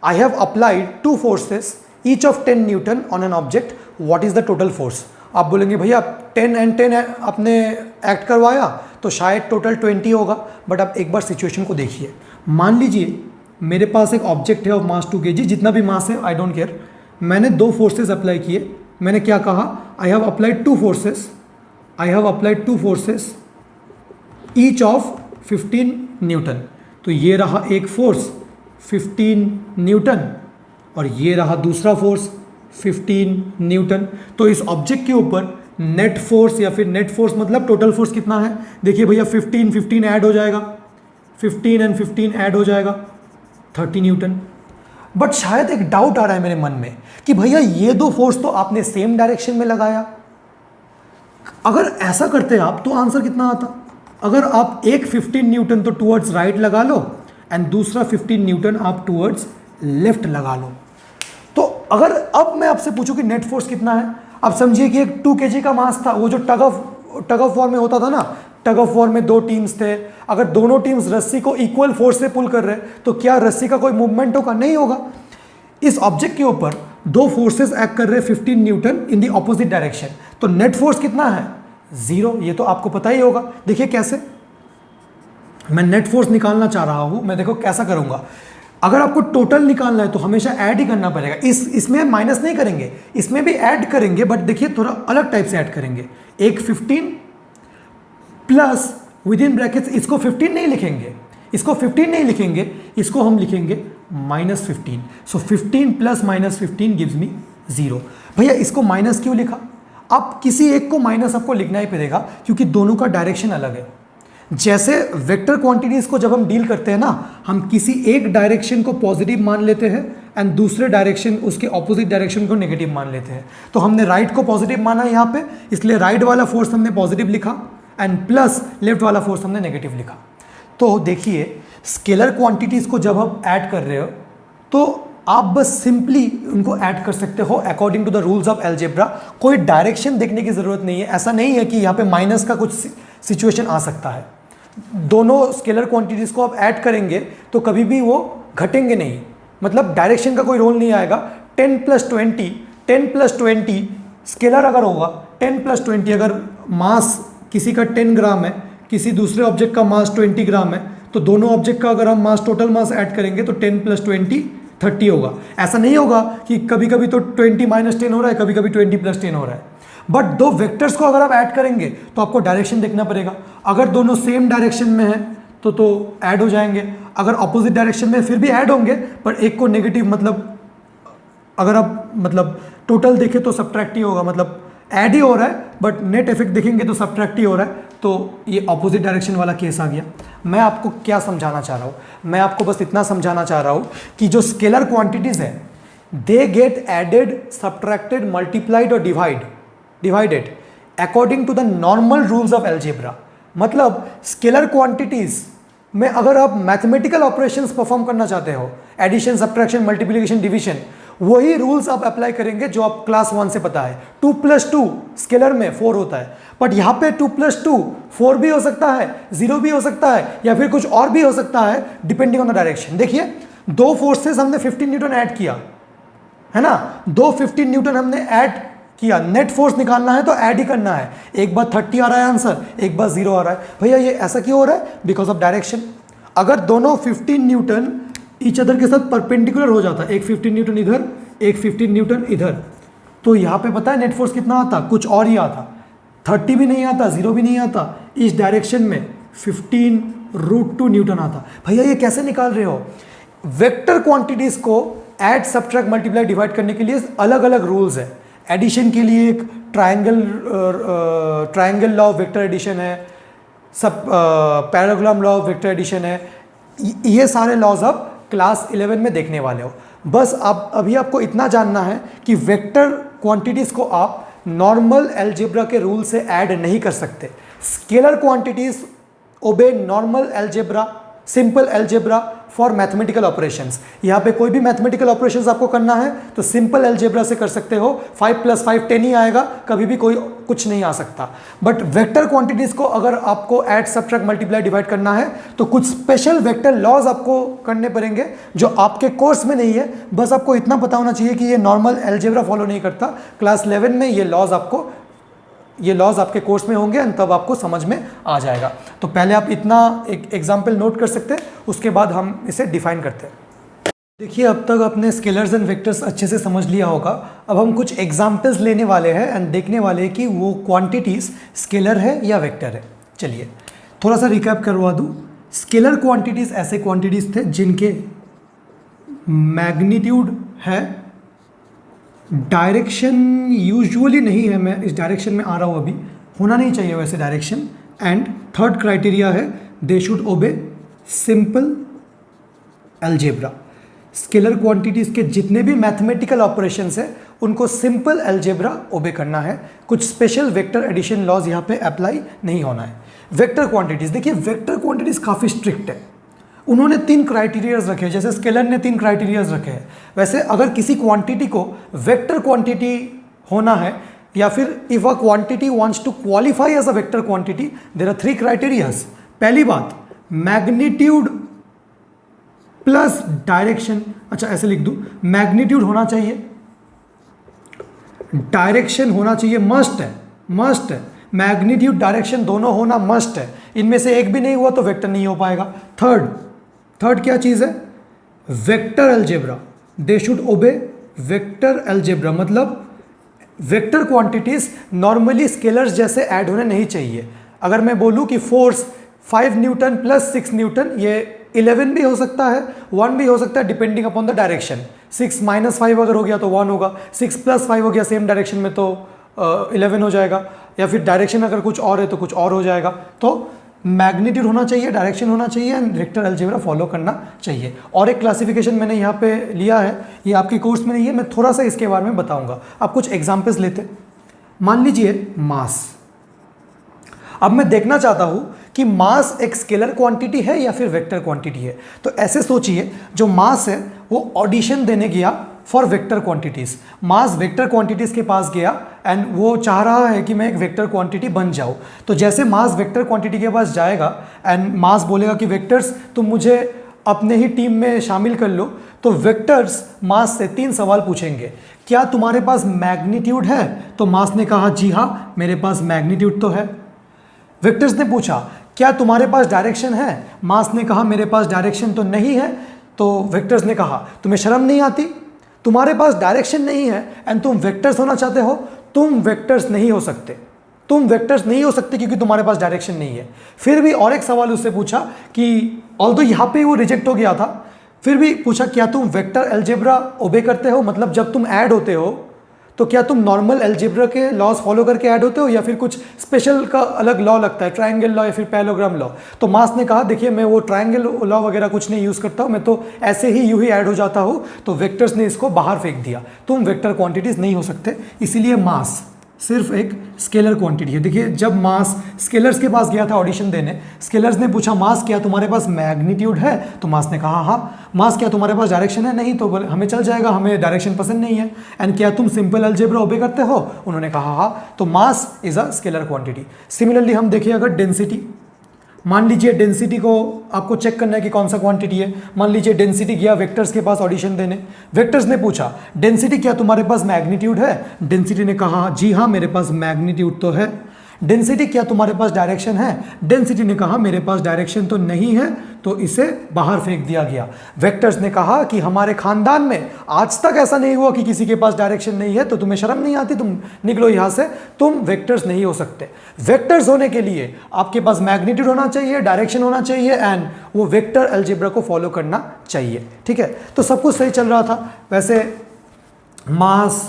I have applied 2 forces each of 10 Newton on an object, what is the total force? आप बोलेंगे भैया 10 एंड 10 आपने एक्ट करवाया तो शायद टोटल 20 होगा। बट आप एक बार सिचुएशन को देखिए। मान लीजिए मेरे पास एक ऑब्जेक्ट है ऑफ मास 2 kg, जितना भी मास है आई डोंट केयर। मैंने दो फोर्सेस अप्लाई किए। मैंने क्या कहा? I have applied 2 forces each of 15 Newton. तो ये रहा एक फोर्स 15 न्यूटन और ये रहा दूसरा फोर्स 15 न्यूटन। तो इस ऑब्जेक्ट के ऊपर नेट फोर्स या फिर नेट फोर्स मतलब टोटल फोर्स कितना है? देखिए भैया 15 ऐड हो जाएगा, 15 एंड 15 ऐड हो जाएगा 30 न्यूटन। बट शायद एक डाउट आ रहा है मेरे मन में कि भैया ये दो फोर्स तो आपने सेम डायरेक्शन में लगाया। अगर ऐसा करते आप तो आंसर कितना आता? अगर आप एक 15 न्यूटन तो टूवर्ड्स राइट लगा लो एंड दूसरा 15 न्यूटन आप टूवर्ड्स लेफ्ट लगा लो। तो अगर अब मैं आपसे पूछूं कि नेट फोर्स कितना है, अब समझिए कि एक 2 kg का मास था। वो जो टग ऑफ वॉर में होता था ना, टग ऑफ वॉर में 2 टीम्स थे। अगर दोनों टीम्स रस्सी को इक्वल फोर्स से पुल कर रहे तो क्या रस्सी का कोई मूवमेंट होगा? नहीं होगा। इस ऑब्जेक्ट के ऊपर दो फोर्सेस एक्ट कर रहे 15 Newton in the opposite direction, तो नेट फोर्स कितना है? 0। ये तो आपको पता ही होगा। देखिए कैसे मैं नेट फोर्स निकालना चाह रहा हूं। मैं देखो कैसा करूंगा। अगर आपको टोटल निकालना है तो हमेशा ऐड ही करना पड़ेगा। इसमें माइनस नहीं करेंगे, इसमें भी ऐड करेंगे, बट देखिए थोड़ा अलग टाइप से ऐड करेंगे। एक 15 प्लस विद इन ब्रैकेट्स, इसको 15 नहीं लिखेंगे, इसको हम लिखेंगे -15। सो 15 प्लस -15 गिव्स मी 0। भैया इसको माइनस क्यों लिखा? अब किसी एक को माइनस आपको लिखना ही पड़ेगा क्योंकि दोनों का डायरेक्शन अलग है। जैसे वेक्टर क्वांटिटीज को जब हम डील करते हैं ना, हम किसी एक डायरेक्शन को पॉजिटिव मान लेते हैं एंड दूसरे डायरेक्शन, उसके ऑपोजिट डायरेक्शन को नेगेटिव मान लेते हैं। तो हमने राइट को पॉजिटिव माना यहाँ पे, इसलिए राइट वाला फोर्स हमने पॉजिटिव लिखा एंड प्लस लेफ्ट वाला फोर्स हमने नेगेटिव लिखा। तो देखिए स्केलर क्वांटिटीज को जब हम ऐड कर रहे हो तो आप बस सिंपली उनको ऐड कर सकते हो according to the rules of algebra. कोई डायरेक्शन देखने की जरूरत नहीं है। ऐसा नहीं है कि यहाँ पे माइनस का कुछ सिचुएशन आ सकता है। दोनों स्केलर क्वांटिटीज को आप ऐड करेंगे तो कभी भी वो घटेंगे नहीं, मतलब डायरेक्शन का कोई रोल नहीं आएगा। 10 प्लस 20 स्केलर अगर होगा 10 प्लस 20, अगर मास किसी का 10 ग्राम है, किसी दूसरे ऑब्जेक्ट का मास 20 ग्राम है, तो दोनों ऑब्जेक्ट का अगर हम मास टोटल मास ऐड करेंगे तो 10 प्लस 20 30 होगा। ऐसा नहीं होगा कि कभी कभी तो 20 माइनस 10 हो रहा है, कभी कभी 20 प्लस 10 हो रहा है। बट दो वेक्टर्स को अगर आप ऐड करेंगे तो आपको डायरेक्शन देखना पड़ेगा। अगर दोनों सेम डायरेक्शन में हैं तो ऐड हो जाएंगे, अगर ऑपोजिट डायरेक्शन में फिर भी ऐड होंगे, पर एक को नेगेटिव मतलब अगर आप मतलब टोटल देखें तो सब्ट्रैक्ट ही होगा, मतलब ऐड ही हो रहा है बट नेट इफेक्ट देखेंगे तो सब्ट्रैक्ट ही हो रहा है, तो ये ऑपोजिट डायरेक्शन वाला केस आ गया। मैं आपको क्या समझाना चाह रहा हूँ, मैं आपको बस इतना समझाना चाह रहा हूँ कि जो स्केलर क्वांटिटीज है they get added, subtracted, multiplied और divided according to the normal rules of algebra. मतलब स्केलर क्वांटिटीज में अगर आप मैथमेटिकल ऑपरेशंस परफॉर्म करना चाहते हो, एडिशन, सब्ट्रैक्शन, मल्टीप्लिकेशन, डिवीजन, वही रूल्स आप अप्लाई करेंगे जो आप क्लास 1 से पता है। 2 + 2 स्केलर में 4 होता है, बट यहाँ पे 2 + 2 4 भी हो सकता है, 0 भी हो सकता है, या फिर कुछ और भी हो सकता है डिपेंडिंग ऑन द डायरेक्शन। देखिए 2 फोर्सेस हमने 15 न्यूटन ऐड किया है ना, 2 15 न्यूटन हमने ऐड किया, नेट फोर्स निकालना है तो ऐड ही करना है। एक बार 30 आ रहा है आंसर, एक बार 0 आ रहा है। भैया ये ऐसा क्यों हो रहा है? Because of direction. अगर दोनों 15 न्यूटन ईच अदर के साथ परपेंडिकुलर हो जाता, एक 15 न्यूटन इधर, एक 15 न्यूटन इधर, तो यहाँ पे पता है नेट फोर्स कितना आता? कुछ और ही आता, 30 भी नहीं आता, 0 भी नहीं आता, इस डायरेक्शन में 15√2 न्यूटन आता। भैया ये कैसे निकाल रहे हो? वेक्टर क्वांटिटीज को ऐड, सब्ट्रैक्ट, मल्टीप्लाई, डिवाइड करने के लिए अलग अलग रूल्स है। एडिशन के लिए एक triangle law of vector addition है, सब parallelogram law of vector addition है। ये सारे लॉज आप क्लास 11 में देखने वाले हो। बस आप अभी आपको इतना जानना है कि वेक्टर क्वांटिटीज को आप नॉर्मल अलजेब्रा के रूल से ऐड नहीं कर सकते। Scalar quantities obey normal algebra, simple algebra for mathematical operations. यहाँ पे कोई भी मैथमेटिकल ऑपरेशंस आपको करना है तो सिंपल अलजेब्रा से कर सकते हो। 5 + 5 10 ही आएगा, कभी भी कोई कुछ नहीं आ सकता। बट वेक्टर क्वांटिटीज को अगर आपको ऐड, सब्ट्रैक्ट, मल्टीप्लाई, डिवाइड करना है तो कुछ स्पेशल वेक्टर लॉज आपको करने पड़ेंगे जो आपके कोर्स में नहीं है। बस आपको इतना पता होना चाहिए कि ये नॉर्मल अलजेब्रा फॉलो नहीं करता। क्लास 11 में ये लॉज आपके कोर्स में होंगे और तब आपको समझ में आ जाएगा। तो पहले आप इतना एक एग्जाम्पल नोट कर सकते हैं, उसके बाद हम इसे डिफाइन करते हैं। देखिए अब तक आपने स्केलर्स एंड वेक्टर्स अच्छे से समझ लिया होगा। अब हम कुछ एग्जाम्पल्स लेने वाले हैं एंड देखने वाले हैं कि वो क्वांटिटीज़ स्केलर है या वेक्टर है। चलिए थोड़ा सा रिकैप करवा दूँ। स्केलर क्वांटिटीज़ ऐसे क्वांटिटीज़ थे जिनके मैग्नीट्यूड है, डायरेक्शन यूजुअली नहीं है, मैं इस डायरेक्शन में आ रहा हूँ अभी, होना नहीं चाहिए वैसे डायरेक्शन, एंड थर्ड क्राइटेरिया है दे शुड ओबे सिंपल अलजेब्रा। स्केलर क्वांटिटीज़ के जितने भी मैथमेटिकल ऑपरेशंस है उनको सिंपल अलजेब्रा ओबे करना है। कुछ स्पेशल वेक्टर एडिशन लॉज यहाँ पे अप्लाई नहीं होना है। वेक्टर क्वांटिटीज़, देखिए वेक्टर क्वांटिटीज़ काफ़ी स्ट्रिक्ट है। उन्होंने 3 क्राइटेरियाज रखे, जैसे स्केलर ने 3 क्राइटेरियाज रखे हैं, वैसे अगर किसी क्वांटिटी को वेक्टर क्वांटिटी होना है या फिर if a quantity wants to qualify as a vector quantity there are 3 criterias. पहली बात, मैग्नीट्यूड प्लस डायरेक्शन, अच्छा ऐसे लिख दूं, मैग्नीट्यूड होना चाहिए, डायरेक्शन होना चाहिए, मस्ट है। मैग्नीट्यूड डायरेक्शन दोनों होना मस्ट है। इनमें से एक भी नहीं हुआ तो वेक्टर नहीं हो पाएगा। थर्ड क्या चीज़ है? वेक्टर अलजेब्रा, दे शुड ओबे वेक्टर अलजेब्रा। मतलब वेक्टर क्वांटिटीज नॉर्मली स्केलर्स जैसे ऐड होने नहीं चाहिए। अगर मैं बोलूँ कि फोर्स 5 न्यूटन प्लस 6 न्यूटन, ये 11 भी हो सकता है, 1 भी हो सकता है, डिपेंडिंग अपॉन द डायरेक्शन। 6 - 5 अगर हो गया तो 1 होगा, 6 + 5 हो गया सेम डायरेक्शन में तो 11 हो जाएगा, या फिर डायरेक्शन अगर कुछ और है तो कुछ और हो जाएगा। तो मैग्नीट्यूड होना चाहिए, डायरेक्शन होना चाहिए एंड वेक्टर अलजेब्रा फॉलो करना चाहिए। और एक क्लासिफिकेशन मैंने यहाँ पे लिया है, ये आपके कोर्स में नहीं है, मैं थोड़ा सा इसके बारे में बताऊंगा। आप कुछ एग्जांपल्स लेते, मान लीजिए मास। अब मैं देखना चाहता हूँ कि मास एक स्केलर क्वांटिटी है या फिर वेक्टर क्वांटिटी है। तो ऐसे सोचिए, जो मास है वो ऑडिशन देने गया for vector quantities. Mass vector quantities के पास गया एंड वो चाह रहा है कि मैं एक वेक्टर क्वांटिटी बन जाऊँ। तो जैसे मास वेक्टर क्वांटिटी के पास जाएगा एंड मास बोलेगा कि वेक्टर्स तुम मुझे अपने ही टीम में शामिल कर लो, तो वेक्टर्स मास से 3 सवाल पूछेंगे। क्या तुम्हारे पास मैग्नीट्यूड है? तो मास ने कहा जी हाँ मेरे पास मैग्नीट्यूड तो है। वेक्टर्स ने पूछा क्या तुम्हारे पास डायरेक्शन है? मास ने कहा मेरे पास डायरेक्शन तो नहीं है। तो वेक्टर्स ने कहा तुम्हें शर्म नहीं आती? तुम्हारे पास डायरेक्शन नहीं है एंड तुम वेक्टर्स होना चाहते हो, तुम वेक्टर्स नहीं हो सकते, तुम वेक्टर्स नहीं हो सकते क्योंकि तुम्हारे पास डायरेक्शन नहीं है। फिर भी और एक सवाल उससे पूछा कि ऑल्दो यहाँ पे वो रिजेक्ट हो गया था, फिर भी पूछा क्या तुम वेक्टर अलजेब्रा ओबे करते हो, मतलब जब तुम ऐड होते हो तो क्या तुम नॉर्मल अलजेब्रा के लॉज फॉलो करके ऐड होते हो या फिर कुछ स्पेशल का अलग लॉ लगता है, ट्रायंगल लॉ या फिर पैरेललोग्राम लॉ। तो मास ने कहा देखिए मैं वो ट्रायंगल लॉ वगैरह कुछ नहीं यूज़ करता हूँ, मैं तो ऐसे ही यूँ ही ऐड हो जाता हूँ। तो वेक्टर्स ने इसको बाहर फेंक दिया, तुम वेक्टर क्वांटिटीज़ नहीं हो सकते। इसीलिए मास सिर्फ एक स्केलर क्वांटिटी है। देखिए जब मास स्केलर्स के पास गया था ऑडिशन देने, स्केलर्स ने पूछा मास क्या तुम्हारे पास मैग्नीट्यूड है, तो मास ने कहा हाँ। मास क्या तुम्हारे पास डायरेक्शन है, नहीं, तो हमें चल जाएगा, हमें डायरेक्शन पसंद नहीं है। एंड क्या तुम सिंपल अलजेब्रा ओबे करते हो, उन्होंने कहा हाँ। तो mass is a scalar quantity. Similarly हम देखिए अगर डेंसिटी, मान लीजिए डेंसिटी को आपको चेक करना है कि कौन सा क्वांटिटी है। मान लीजिए डेंसिटी गया वेक्टर्स के पास ऑडिशन देने, वेक्टर्स ने पूछा डेंसिटी क्या तुम्हारे पास मैग्नीट्यूड है, डेंसिटी ने कहा जी हाँ मेरे पास मैग्नीट्यूड तो है। डेंसिटी क्या तुम्हारे पास डायरेक्शन है, डेंसिटी ने कहा मेरे पास डायरेक्शन तो नहीं है, तो इसे बाहर फेंक दिया गया। वेक्टर्स ने कहा कि हमारे खानदान में आज तक ऐसा नहीं हुआ कि किसी के पास डायरेक्शन नहीं है, तो तुम्हें शर्म नहीं आती, तुम निकलो यहाँ से, तुम वेक्टर्स नहीं हो सकते। वेक्टर्स होने के लिए आपके पास मैग्नीट्यूड होना चाहिए, डायरेक्शन होना चाहिए एंड वो वेक्टर अलजेब्रा को फॉलो करना चाहिए। ठीक है, तो सब कुछ सही चल रहा था। वैसे मास,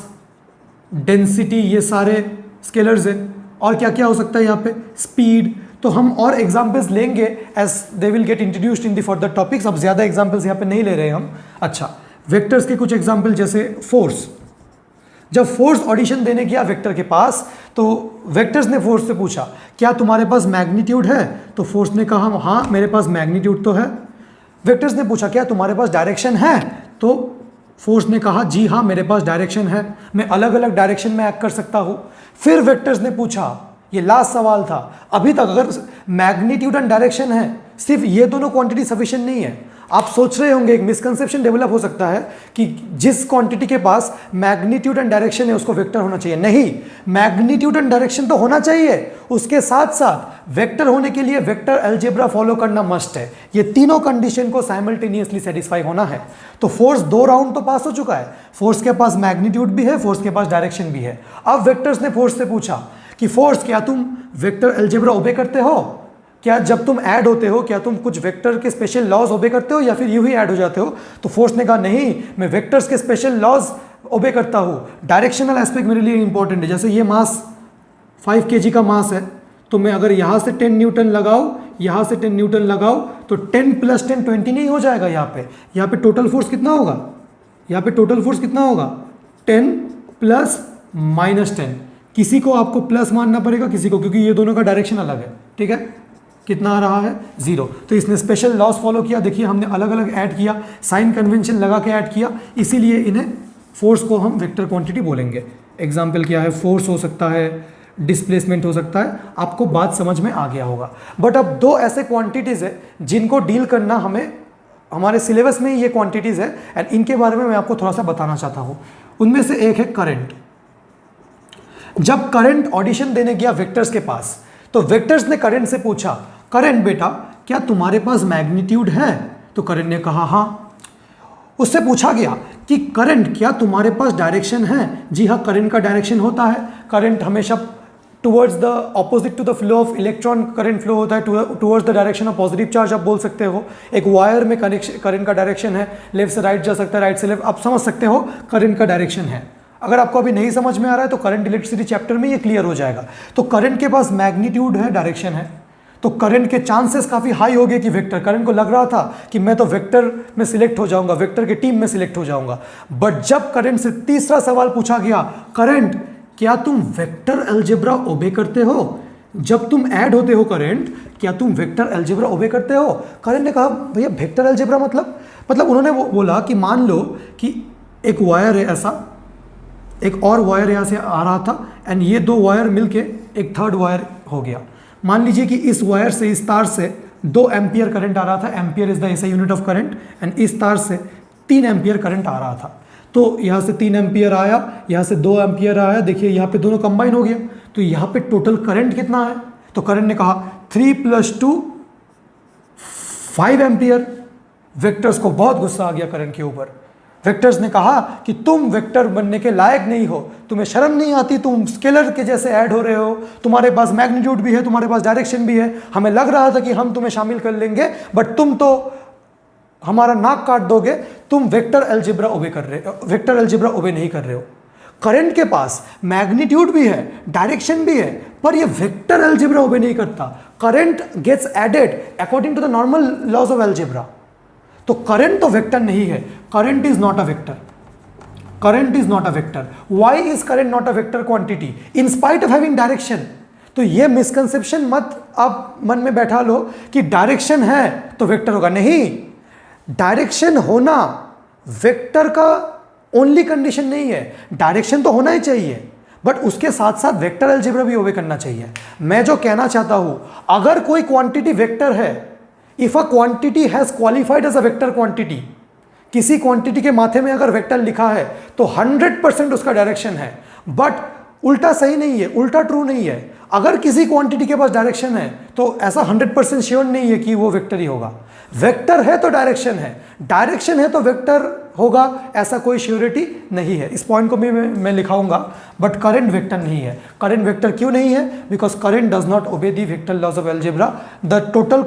डेंसिटी ये सारे स्केलर्स हैं। और क्या क्या हो सकता है यहाँ पे, स्पीड, तो हम और एग्जाम्पल्स लेंगे as they will get introduced in the further topics. अब ज़्यादा एग्जाम्पल्स यहाँ पे नहीं ले रहे हैं हम। अच्छा, वेक्टर्स के कुछ एग्जाम्पल जैसे फोर्स। जब फोर्स ऑडिशन देने गया वेक्टर के पास, तो वेक्टर्स ने फोर्स से पूछा क्या तुम्हारे पास मैग्नीट्यूड है, तो फोर्स ने कहा हाँ मेरे पास मैग्नीट्यूड तो है। वेक्टर्स ने पूछा क्या तुम्हारे पास डायरेक्शन है, तो फोर्स ने कहा जी हाँ मेरे पास डायरेक्शन है, मैं अलग अलग डायरेक्शन में एक्ट कर सकता हूँ। फिर वेक्टर्स ने पूछा, ये लास्ट सवाल था, अभी तक अगर मैग्नीट्यूड एंड डायरेक्शन है, सिर्फ ये दोनों क्वांटिटी सफिशिएंट नहीं है। आप सोच रहे होंगे, एक मिसकंसेप्शन डेवलप हो सकता है कि जिस क्वांटिटी के पास मैग्नीट्यूड एंड डायरेक्शन है उसको वेक्टर होना चाहिए। नहीं, मैग्नीट्यूड एंड डायरेक्शन तो होना चाहिए, उसके साथ साथ वेक्टर होने के लिए वेक्टर अलजेब्रा फॉलो करना मस्ट है। ये तीनों कंडीशन को साइमल्टेनियसली सेटिस्फाई होना है। तो फोर्स 2 राउंड तो पास हो चुका है, फोर्स के पास मैग्नीट्यूड भी है, फोर्स के पास डायरेक्शन भी है। अब वेक्टर्स ने फोर्स से पूछा कि फोर्स क्या तुम वेक्टर अलजेब्रा ओबे करते हो, क्या जब तुम ऐड होते हो क्या तुम कुछ वेक्टर के स्पेशल लॉज ओबे करते हो या फिर यूं ही ऐड हो जाते हो। तो फोर्स ने कहा नहीं, मैं वेक्टर्स के स्पेशल लॉज ओबे करता हूँ। डायरेक्शनल एस्पेक्ट मेरे लिए इंपॉर्टेंट है। जैसे ये मास 5 kg का मास है, तो मैं अगर यहाँ से 10 न्यूटन लगाऊँ, यहाँ से 10 न्यूटन लगाऊँ, तो 10 + 10 20 नहीं हो जाएगा। यहाँ पे टोटल फोर्स कितना होगा, यहाँ पे टोटल फोर्स कितना होगा 10 + -10। किसी को आपको प्लस मानना पड़ेगा, किसी को, क्योंकि ये दोनों का डायरेक्शन अलग है। ठीक है, कितना आ रहा है 0। तो इसने स्पेशल लॉस फॉलो किया। देखिए हमने अलग अलग ऐड किया, साइन कन्वेंशन लगा के ऐड किया, इसीलिए इन्हें फोर्स को हम वेक्टर क्वांटिटी बोलेंगे। एग्जाम्पल क्या है, फोर्स हो सकता है, डिस्प्लेसमेंट हो सकता है। आपको बात समझ में आ गया होगा। बट अब 2 ऐसे क्वांटिटीज़ है जिनको डील करना हमें, हमारे सिलेबस में ये क्वांटिटीज़ है एंड इनके बारे में मैं आपको थोड़ा सा बताना चाहता हूँ। उनमें से एक है करंट। जब करंट ऑडिशन देने गया वेक्टर्स के पास, तो वेक्टर्स ने करंट से पूछा करंट बेटा क्या तुम्हारे पास मैग्नीट्यूड है, तो करंट ने कहा हाँ। उससे पूछा गया कि करंट क्या तुम्हारे पास डायरेक्शन है, जी हाँ करंट का डायरेक्शन होता है। करंट हमेशा towards the opposite to the flow of electron current flow होता है, towards the direction of positive charge आप बोल सकते हो। एक वायर में करंट का डायरेक्शन है, लेफ्ट से राइट जा सकता है, राइट से लेफ्ट, आप समझ सकते हो करंट का डायरेक्शन है। अगर आपको अभी नहीं समझ में आ रहा है तो करंट इलेक्ट्रिसिटी चैप्टर में ये क्लियर हो जाएगा। तो करंट के पास मैग्नीट्यूड है, डायरेक्शन है, तो करंट के चांसेस काफ़ी हाई हो गए कि वेक्टर, करंट को लग रहा था कि मैं तो वेक्टर में सिलेक्ट हो जाऊंगा, वेक्टर की टीम में सिलेक्ट हो जाऊंगा। बट जब करंट से तीसरा सवाल पूछा गया, करंट क्या तुम वेक्टर अलजेब्रा ओबे करते हो, जब तुम ऐड होते हो करंट क्या तुम वेक्टर अलजेब्रा ओबे करते हो। करंट ने कहा भैया वेक्टर अलजेब्रा मतलब उन्होंने बोला कि मान लो कि एक वायर है ऐसा, एक और वायर यहाँ से आ रहा था एंड ये 2 वायर मिलके एक थर्ड वायर हो गया। मान लीजिए कि इस वायर से, इस तार से 2 एम्पियर करंट आ रहा था, एम्पियर इज द ऐसा यूनिट ऑफ करंट, एंड इस तार से 3 एम्पियर करंट आ रहा था। तो यहाँ से 3 एम्पियर आया, यहाँ से 2 एम्पियर आया, देखिए यहाँ पे दोनों कंबाइन हो गया, तो यहाँ पे टोटल करंट कितना है, तो करंट ने कहा 3 + 2 5 एम्पियर। वेक्टर्स को बहुत गुस्सा आ गया करंट के ऊपर, वेक्टर्स ने कहा कि तुम वेक्टर बनने के लायक नहीं हो, तुम्हें शर्म नहीं आती, तुम स्केलर के जैसे ऐड हो रहे हो, तुम्हारे पास मैग्नीट्यूड भी है, तुम्हारे पास डायरेक्शन भी है, हमें लग रहा था कि हम तुम्हें शामिल कर लेंगे, बट तुम तो हमारा नाक काट दोगे, तुम वेक्टर अलजेब्रा ओबे कर रहे हो, वेक्टर अलजेब्रा ओबे नहीं कर रहे हो। करंट के पास मैग्नीट्यूड भी है, डायरेक्शन भी है, पर ये वेक्टर अलजेब्रा ओबे नहीं करता। Current gets added according to the normal laws of algebra. तो करंट तो वेक्टर नहीं है, current is not a vector, current is not a vector. Why is current not a vector quantity in spite of having direction? तो ये misconception मत आप मन में बैठा लो कि डायरेक्शन है तो वेक्टर होगा। नहीं, डायरेक्शन होना वेक्टर का ओनली कंडीशन नहीं है। डायरेक्शन तो होना ही चाहिए, बट उसके साथ साथ वेक्टर अलजेब्रा भी ओबे करना चाहिए। मैं जो कहना चाहता हूं, अगर कोई क्वांटिटी वेक्टर है, if a quantity has qualified as a vector quantity, किसी क्वांटिटी के माथे में अगर वेक्टर लिखा है तो 100% उसका डायरेक्शन है। बट उल्टा सही नहीं है, उल्टा ट्रू नहीं है। अगर किसी क्वांटिटी के पास डायरेक्शन है तो ऐसा 100% श्योर नहीं है कि वो वेक्टर ही होगा। वेक्टर है तो डायरेक्शन है, डायरेक्शन है तो वेक्टर होगा, ऐसा कोई श्योरिटी नहीं है। इस पॉइंट को भी मैं लिखाऊंगा। बट करंट वेक्टर नहीं है। करंट वेक्टर क्यों नहीं है? Because current does not obey the vector laws of algebra. The total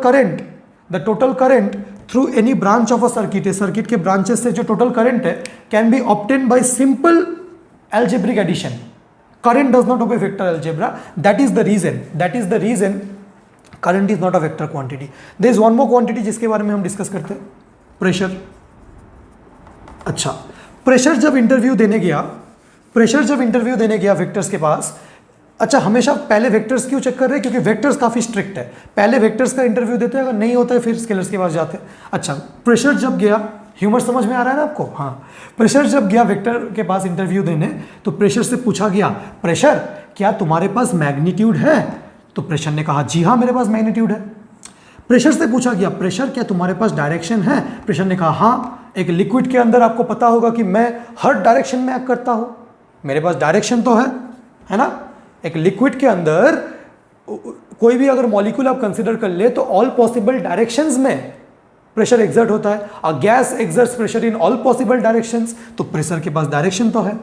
current through any branch of a circuit, circuit के ब्रांचेस से जो टोटल करंट है can be obtain by simple algebraic addition. Current does not obey vector algebra. That is the reason current is not a vector quantity. There is one more quantity जिसके बारे में हम discuss करते हैं, pressure. अच्छा, pressure जब interview देने गया वेक्टर्स के पास, अच्छा हमेशा पहले वेक्टर्स क्यों चेक कर रहे हैं? क्योंकि वेक्टर्स काफ़ी स्ट्रिक्ट है। पहले वेक्टर्स का इंटरव्यू देते हैं, अगर नहीं होता है फिर स्केलर्स के पास जाते हैं। अच्छा, प्रेशर जब गया, ह्यूमर समझ में आ रहा है ना आपको? हाँ, प्रेशर जब गया वेक्टर के पास इंटरव्यू देने, तो प्रेशर से पूछा गया, प्रेशर क्या तुम्हारे पास मैग्नीट्यूड है? तो प्रेशर ने कहा जी हाँ मेरे पास मैग्नीट्यूड है। प्रेशर से पूछा गया, प्रेशर क्या तुम्हारे पास डायरेक्शन है? प्रेशर ने कहा हाँ। एक लिक्विड के अंदर आपको पता होगा कि मैं हर डायरेक्शन में एक्ट करता हूँ, मेरे पास डायरेक्शन तो है ना? एक लिक्विड के अंदर कोई भी अगर मॉलिक्यूल आप कंसिडर कर ले तो ऑल पॉसिबल डायरेक्शंस में प्रेशर एग्जर्ट होता है। A gas exerts pressure in all possible directions, तो प्रेशर के पास डायरेक्शन तो है।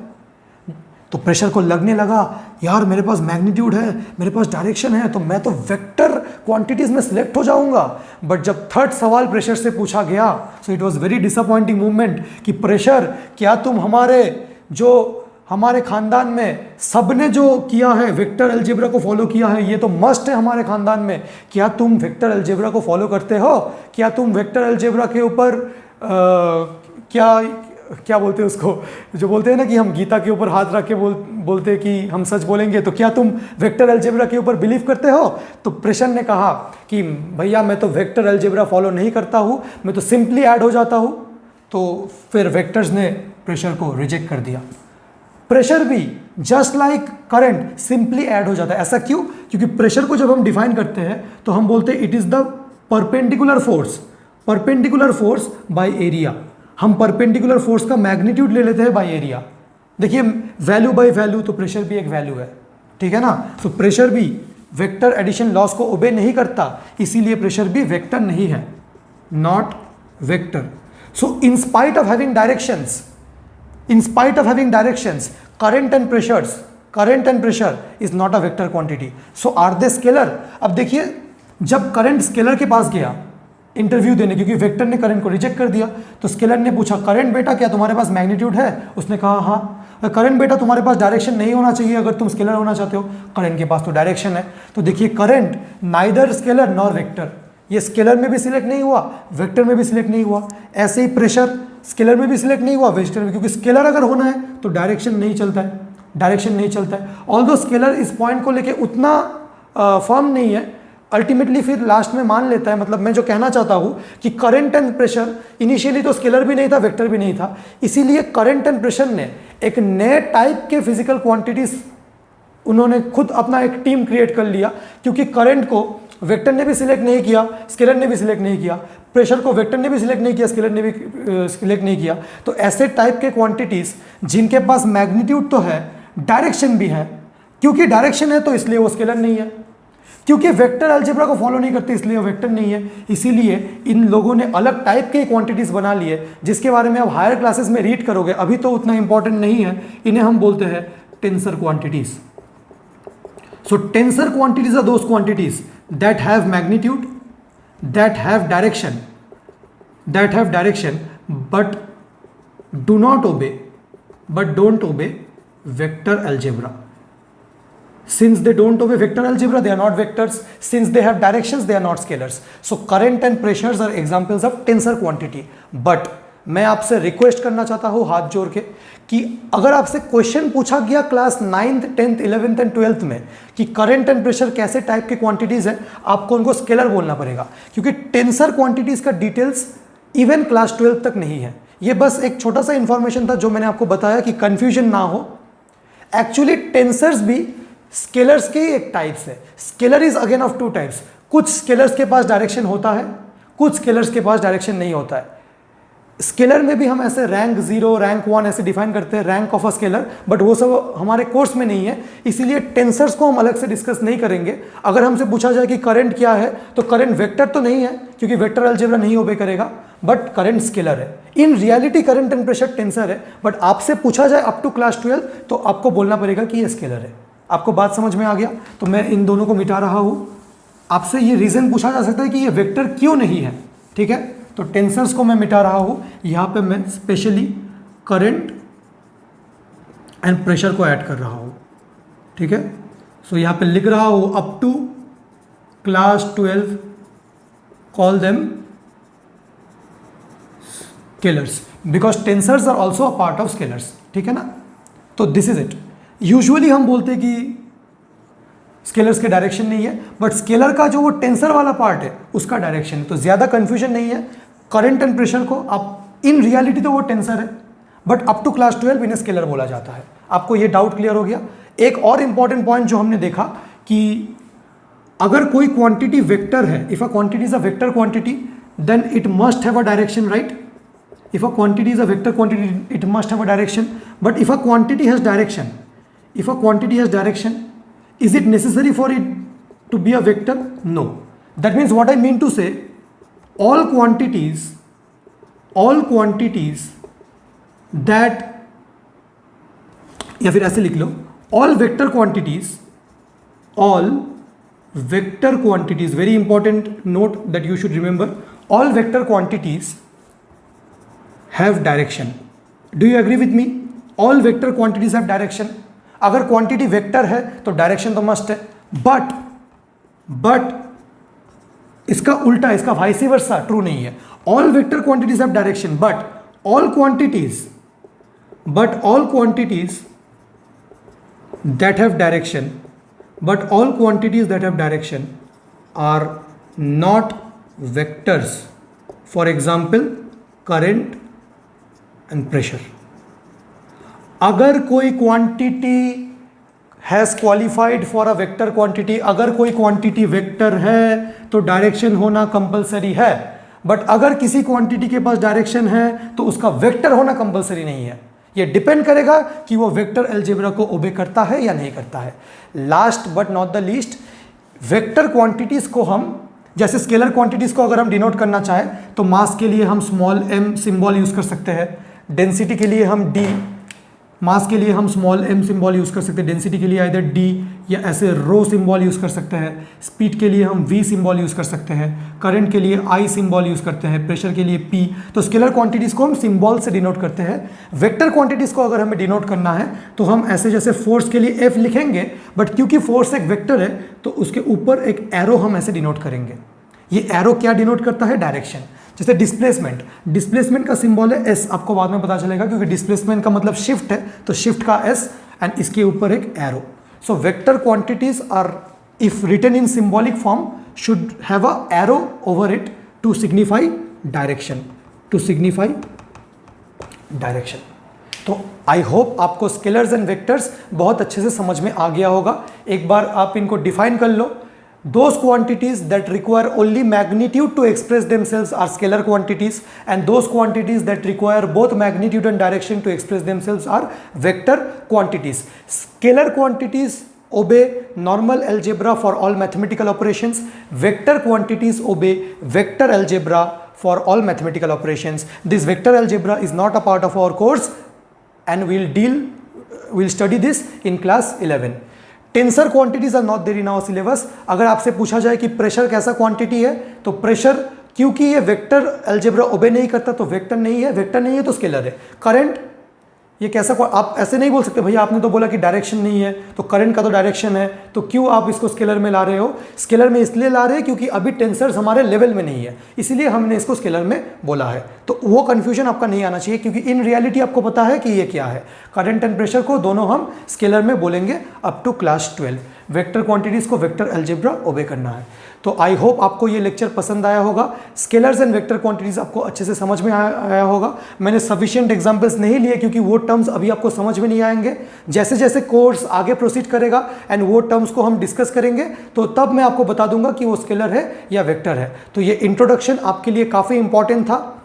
तो प्रेशर को लगने लगा यार मेरे पास मैग्नीट्यूड है, मेरे पास डायरेक्शन है, तो मैं तो वेक्टर क्वांटिटीज में सिलेक्ट हो जाऊंगा। बट जब थर्ड सवाल प्रेशर से पूछा गया, so it was very disappointing movement कि प्रेशर क्या तुम हमारे खानदान में सबने जो किया है वेक्टर अलजेब्रा को फॉलो किया है, ये तो मस्ट है हमारे खानदान में, क्या तुम वेक्टर अलजेब्रा को फॉलो करते हो? क्या तुम वेक्टर अलजेब्रा के ऊपर क्या बोलते हैं उसको, जो बोलते हैं ना कि हम गीता के ऊपर हाथ रख के बोलते हैं कि हम सच बोलेंगे, तो क्या तुम वेक्टर अलजेब्रा के ऊपर बिलीव करते हो? तो प्रेशर ने कहा कि भैया मैं तो वेक्टर अलजेब्रा फॉलो नहीं करता हूँ, मैं तो सिंपली ऐड हो जाता हूँ। तो फिर वेक्टर्स ने प्रेशर को रिजेक्ट कर दिया। प्रेशर भी just like current simply add हो जाता है। ऐसा क्यों? क्योंकि प्रेशर को जब हम डिफाइन करते हैं तो हम बोलते हैं it is the perpendicular force by area. हम परपेंडिकुलर फोर्स का मैग्नीट्यूड ले लेते हैं बाय एरिया। देखिए वैल्यू बाय वैल्यू, तो प्रेशर भी एक वैल्यू है, ठीक है ना? तो प्रेशर भी वेक्टर एडिशन लॉस को ओबे नहीं करता, इसीलिए प्रेशर भी वेक्टर नहीं है, not vector. So in spite of having directions, current and pressure is not a vector quantity. So are they scalar? अब देखिए जब करंट स्केलर के पास गया इंटरव्यू देने, क्योंकि वेक्टर ने करंट को रिजेक्ट कर दिया, तो स्केलर ने पूछा करंट बेटा क्या तुम्हारे पास मैग्नीट्यूड है? उसने कहा हाँ। करंट बेटा तुम्हारे पास डायरेक्शन नहीं होना चाहिए अगर तुम स्केलर होना चाहते हो, करंट के पास तो डायरेक्शन है। तो देखिए current neither scalar nor vector, ये स्केलर में भी सिलेक्ट नहीं हुआ, वेक्टर में भी सिलेक्ट नहीं हुआ। ऐसे ही प्रेशर स्केलर में भी सिलेक्ट नहीं हुआ, वेक्टर में, क्योंकि स्केलर अगर होना है तो डायरेक्शन नहीं चलता है। ऑल्दो स्केलर इस पॉइंट को लेके उतना फर्म नहीं है, अल्टीमेटली फिर लास्ट में मान लेता है। मतलब मैं जो कहना चाहता हूँ कि करंट एंड प्रेशर इनिशियली तो स्केलर भी नहीं था, वेक्टर भी नहीं था, इसीलिए करंट एंड प्रेशर ने एक नए टाइप के फिजिकल क्वांटिटीज उन्होंने खुद अपना एक टीम क्रिएट कर लिया। क्योंकि करंट को वेक्टर ने भी सिलेक्ट नहीं किया, स्केलर ने भी सिलेक्ट नहीं किया, प्रेशर को वेक्टर ने भी सिलेक्ट नहीं किया, स्केलर ने भी सिलेक्ट नहीं किया। तो ऐसे टाइप के क्वांटिटीज जिनके पास मैग्नीट्यूड तो है, डायरेक्शन भी है, क्योंकि डायरेक्शन है तो इसलिए वो स्केलर नहीं है, क्योंकि वेक्टर अलजेब्रा को फॉलो नहीं करते इसलिए वेक्टर नहीं है, इसीलिए इन लोगों ने अलग टाइप के क्वांटिटीज बना लिए जिसके बारे में आप हायर क्लासेस में रीड करोगे, अभी तो उतना इंपॉर्टेंट नहीं है। इन्हें हम बोलते हैं tensor quantities. So tensor quantities are those quantities that have magnitude, that have direction but do not obey, but don't obey vector algebra. Since they don't obey vector algebra, they are not vectors. Since they have directions, they are not scalars. So current and pressures are examples of tensor quantity. But मैं आपसे request करना चाहता हूँ हाथ जोड़ के कि अगर आपसे क्वेश्चन पूछा गया class 9th 10th 11th and 12th में कि करंट एंड प्रेशर कैसे टाइप के क्वांटिटीज हैं, आपको उनको स्केलर बोलना पड़ेगा, क्योंकि टेंसर क्वांटिटीज का डिटेल्स इवन क्लास 12 तक नहीं है। ये बस एक छोटा सा इंफॉर्मेशन था जो मैंने आपको बताया कि कंफ्यूजन ना हो। एक्चुअली टेंसर्स भी स्केलर्स के ही एक टाइप्स है। Scalar is again of two types. कुछ स्केलर्स के पास डायरेक्शन होता है, कुछ स्केलर्स के पास डायरेक्शन नहीं होता है। स्केलर में भी हम ऐसे रैंक 0 रैंक 1 ऐसे डिफाइन करते हैं, rank of a scalar, but वो सब हमारे कोर्स में नहीं है, इसीलिए टेंसर्स को हम अलग से डिस्कस नहीं करेंगे। अगर हमसे पूछा जाए कि करंट क्या है तो करंट वेक्टर तो नहीं है क्योंकि वेक्टर अलजेब्रा नहीं ओबे करेगा, बट करंट स्केलर है। In reality current and pressure tensor है, बट आपसे पूछा जाए अप टू क्लास 12 तो आपको बोलना पड़ेगा कि ये स्केलर है। आपको बात समझ में आ गया? तो मैं इन दोनों को मिटा रहा हूँ। आपसे ये रीज़न पूछा जा सकता है कि ये वेक्टर क्यों नहीं है, ठीक है? तो टेंसर्स को मैं मिटा रहा हूँ, यहाँ पे मैं स्पेशली करंट एंड प्रेशर को ऐड कर रहा हूँ, ठीक है? सो यहाँ पे लिख रहा हूँ up to class 12 call them scalars because tensors are also a part of scalars, ठीक है ना? तो दिस इज इट। यूजुअली हम बोलते हैं कि स्केलर्स के डायरेक्शन नहीं है, बट स्केलर का जो वो टेंसर वाला पार्ट है उसका डायरेक्शन है, तो ज़्यादा कन्फ्यूजन नहीं है। करंट एंड प्रेशर को आप इन रियलिटी तो वो टेंसर है, बट अप टू क्लास 12 इन्हें स्केलर बोला जाता है। आपको ये डाउट क्लियर हो गया? एक और इंपॉर्टेंट पॉइंट जो हमने देखा कि अगर कोई क्वांटिटी वेक्टर है, if a quantity is a vector quantity then it must have a direction, right? If a quantity is a vector quantity, it must have a direction. But if a quantity has direction, is it necessary for it to be a vector? No. That means what I mean to say, all quantities that, या फिर ऐसे लिख लो, all vector quantities, very important note that you should remember, all vector quantities have direction. Do you agree with me? All vector quantities have direction. अगर quantity vector है तो direction तो must है, but इसका उल्टा, इसका वाइस वर्सा ट्रू नहीं है। All vector quantities have direction, but all quantities that have direction are not vectors. For example, current and pressure. अगर कोई quantity has qualified for a vector quantity, अगर कोई क्वांटिटी वेक्टर है तो direction होना compulsory है, बट अगर किसी क्वांटिटी के पास डायरेक्शन है तो उसका वेक्टर होना कंपलसरी नहीं है। ये डिपेंड करेगा कि वो वेक्टर अलजेब्रा को ओबे करता है या नहीं करता है। Last but not the least, vector quantities को हम, जैसे स्केलर क्वांटिटीज़ को अगर हम डिनोट करना चाहें तो मास के लिए हम स्मॉल m सिंबल यूज़ कर सकते हैं, डेंसिटी के लिए हम d, मास के लिए हम स्मॉल m सिंबल यूज़ कर सकते हैं, डेंसिटी के लिए आइदर d या ऐसे रो सिंबल यूज़ कर सकते हैं, स्पीड के लिए हम v सिंबल यूज़ कर सकते हैं, करंट के लिए I सिंबल यूज़ करते हैं, प्रेशर के लिए P। तो स्केलर क्वांटिटीज़ को हम सिंबल से डिनोट करते हैं। वेक्टर क्वांटिटीज़ को अगर हमें डिनोट करना है तो हम ऐसे, जैसे फोर्स के लिए F लिखेंगे, बट क्योंकि फोर्स एक वेक्टर है तो उसके ऊपर एक एरो हम ऐसे डिनोट करेंगे। ये एरो क्या डिनोट करता है? डायरेक्शन। जैसे डिस्प्लेसमेंट का सिंबल है S, आपको बाद में पता चलेगा क्योंकि डिस्प्लेसमेंट का मतलब शिफ्ट है, तो शिफ्ट का S एंड इसके ऊपर एक arrow. So vector quantities are, if written in symbolic form, should have a arrow over it to signify direction, तो आई होप आपको स्केलर्स एंड वेक्टर्स बहुत अच्छे से समझ में आ गया होगा। एक बार आप इनको डिफाइन कर लो। Those quantities that require only magnitude to express themselves are scalar quantities, and those quantities that require both magnitude and direction to express themselves are vector quantities. Scalar quantities obey normal algebra for all mathematical operations. Vector quantities obey vector algebra for all mathematical operations. This vector algebra is not a part of our course and we'll study this in class 11. Tensor quantities are not there in our syllabus. अगर आपसे पूछा जाए कि pressure कैसा quantity है, तो pressure क्योंकि ये वेक्टर अलजेब्रा ओबे नहीं करता तो वेक्टर नहीं है, वेक्टर नहीं है तो स्केलर है. करंट ये कैसा, आप ऐसे नहीं बोल सकते भैया आपने तो बोला कि डायरेक्शन नहीं है, तो करंट का तो डायरेक्शन है, तो क्यों आप इसको स्केलर में ला रहे हो. स्केलर में इसलिए ला रहे हैं क्योंकि अभी टेंसर्स हमारे लेवल में नहीं है, इसीलिए हमने इसको स्केलर में बोला है. तो वो कंफ्यूजन आपका नहीं आना चाहिए, क्योंकि इन रियलिटी आपको पता है कि ये क्या है. करंट एंड प्रेशर को दोनों हम स्केलर में बोलेंगे up to class 12. Vector quantities को वेक्टर अलजेब्रा ओबे करना है. तो आई होप आपको ये लेक्चर पसंद आया होगा. स्केलर्स एंड वेक्टर क्वांटिटीज आपको अच्छे से समझ में आया होगा. मैंने सफिशिएंट एग्जांपल्स नहीं लिए क्योंकि वो टर्म्स अभी आपको समझ में नहीं आएंगे. जैसे जैसे कोर्स आगे प्रोसीड करेगा एंड वो टर्म्स को हम डिस्कस करेंगे, तो तब मैं आपको बता दूंगा कि वो स्केलर है या वेक्टर है. तो ये इंट्रोडक्शन आपके लिए काफ़ी इंपॉर्टेंट था.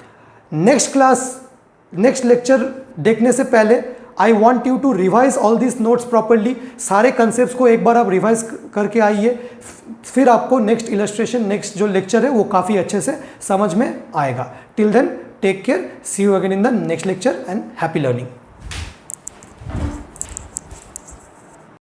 नेक्स्ट लेक्चर देखने से पहले I want you to revise all this notes properly. सारे कंसेप्ट को एक बार आप रिवाइज करके आइए, फिर आपको नेक्स्ट इलस्ट्रेशन, नेक्स्ट जो लेक्चर है वो काफ़ी अच्छे से समझ में आएगा. Till then take care, see you again in the next lecture and happy learning.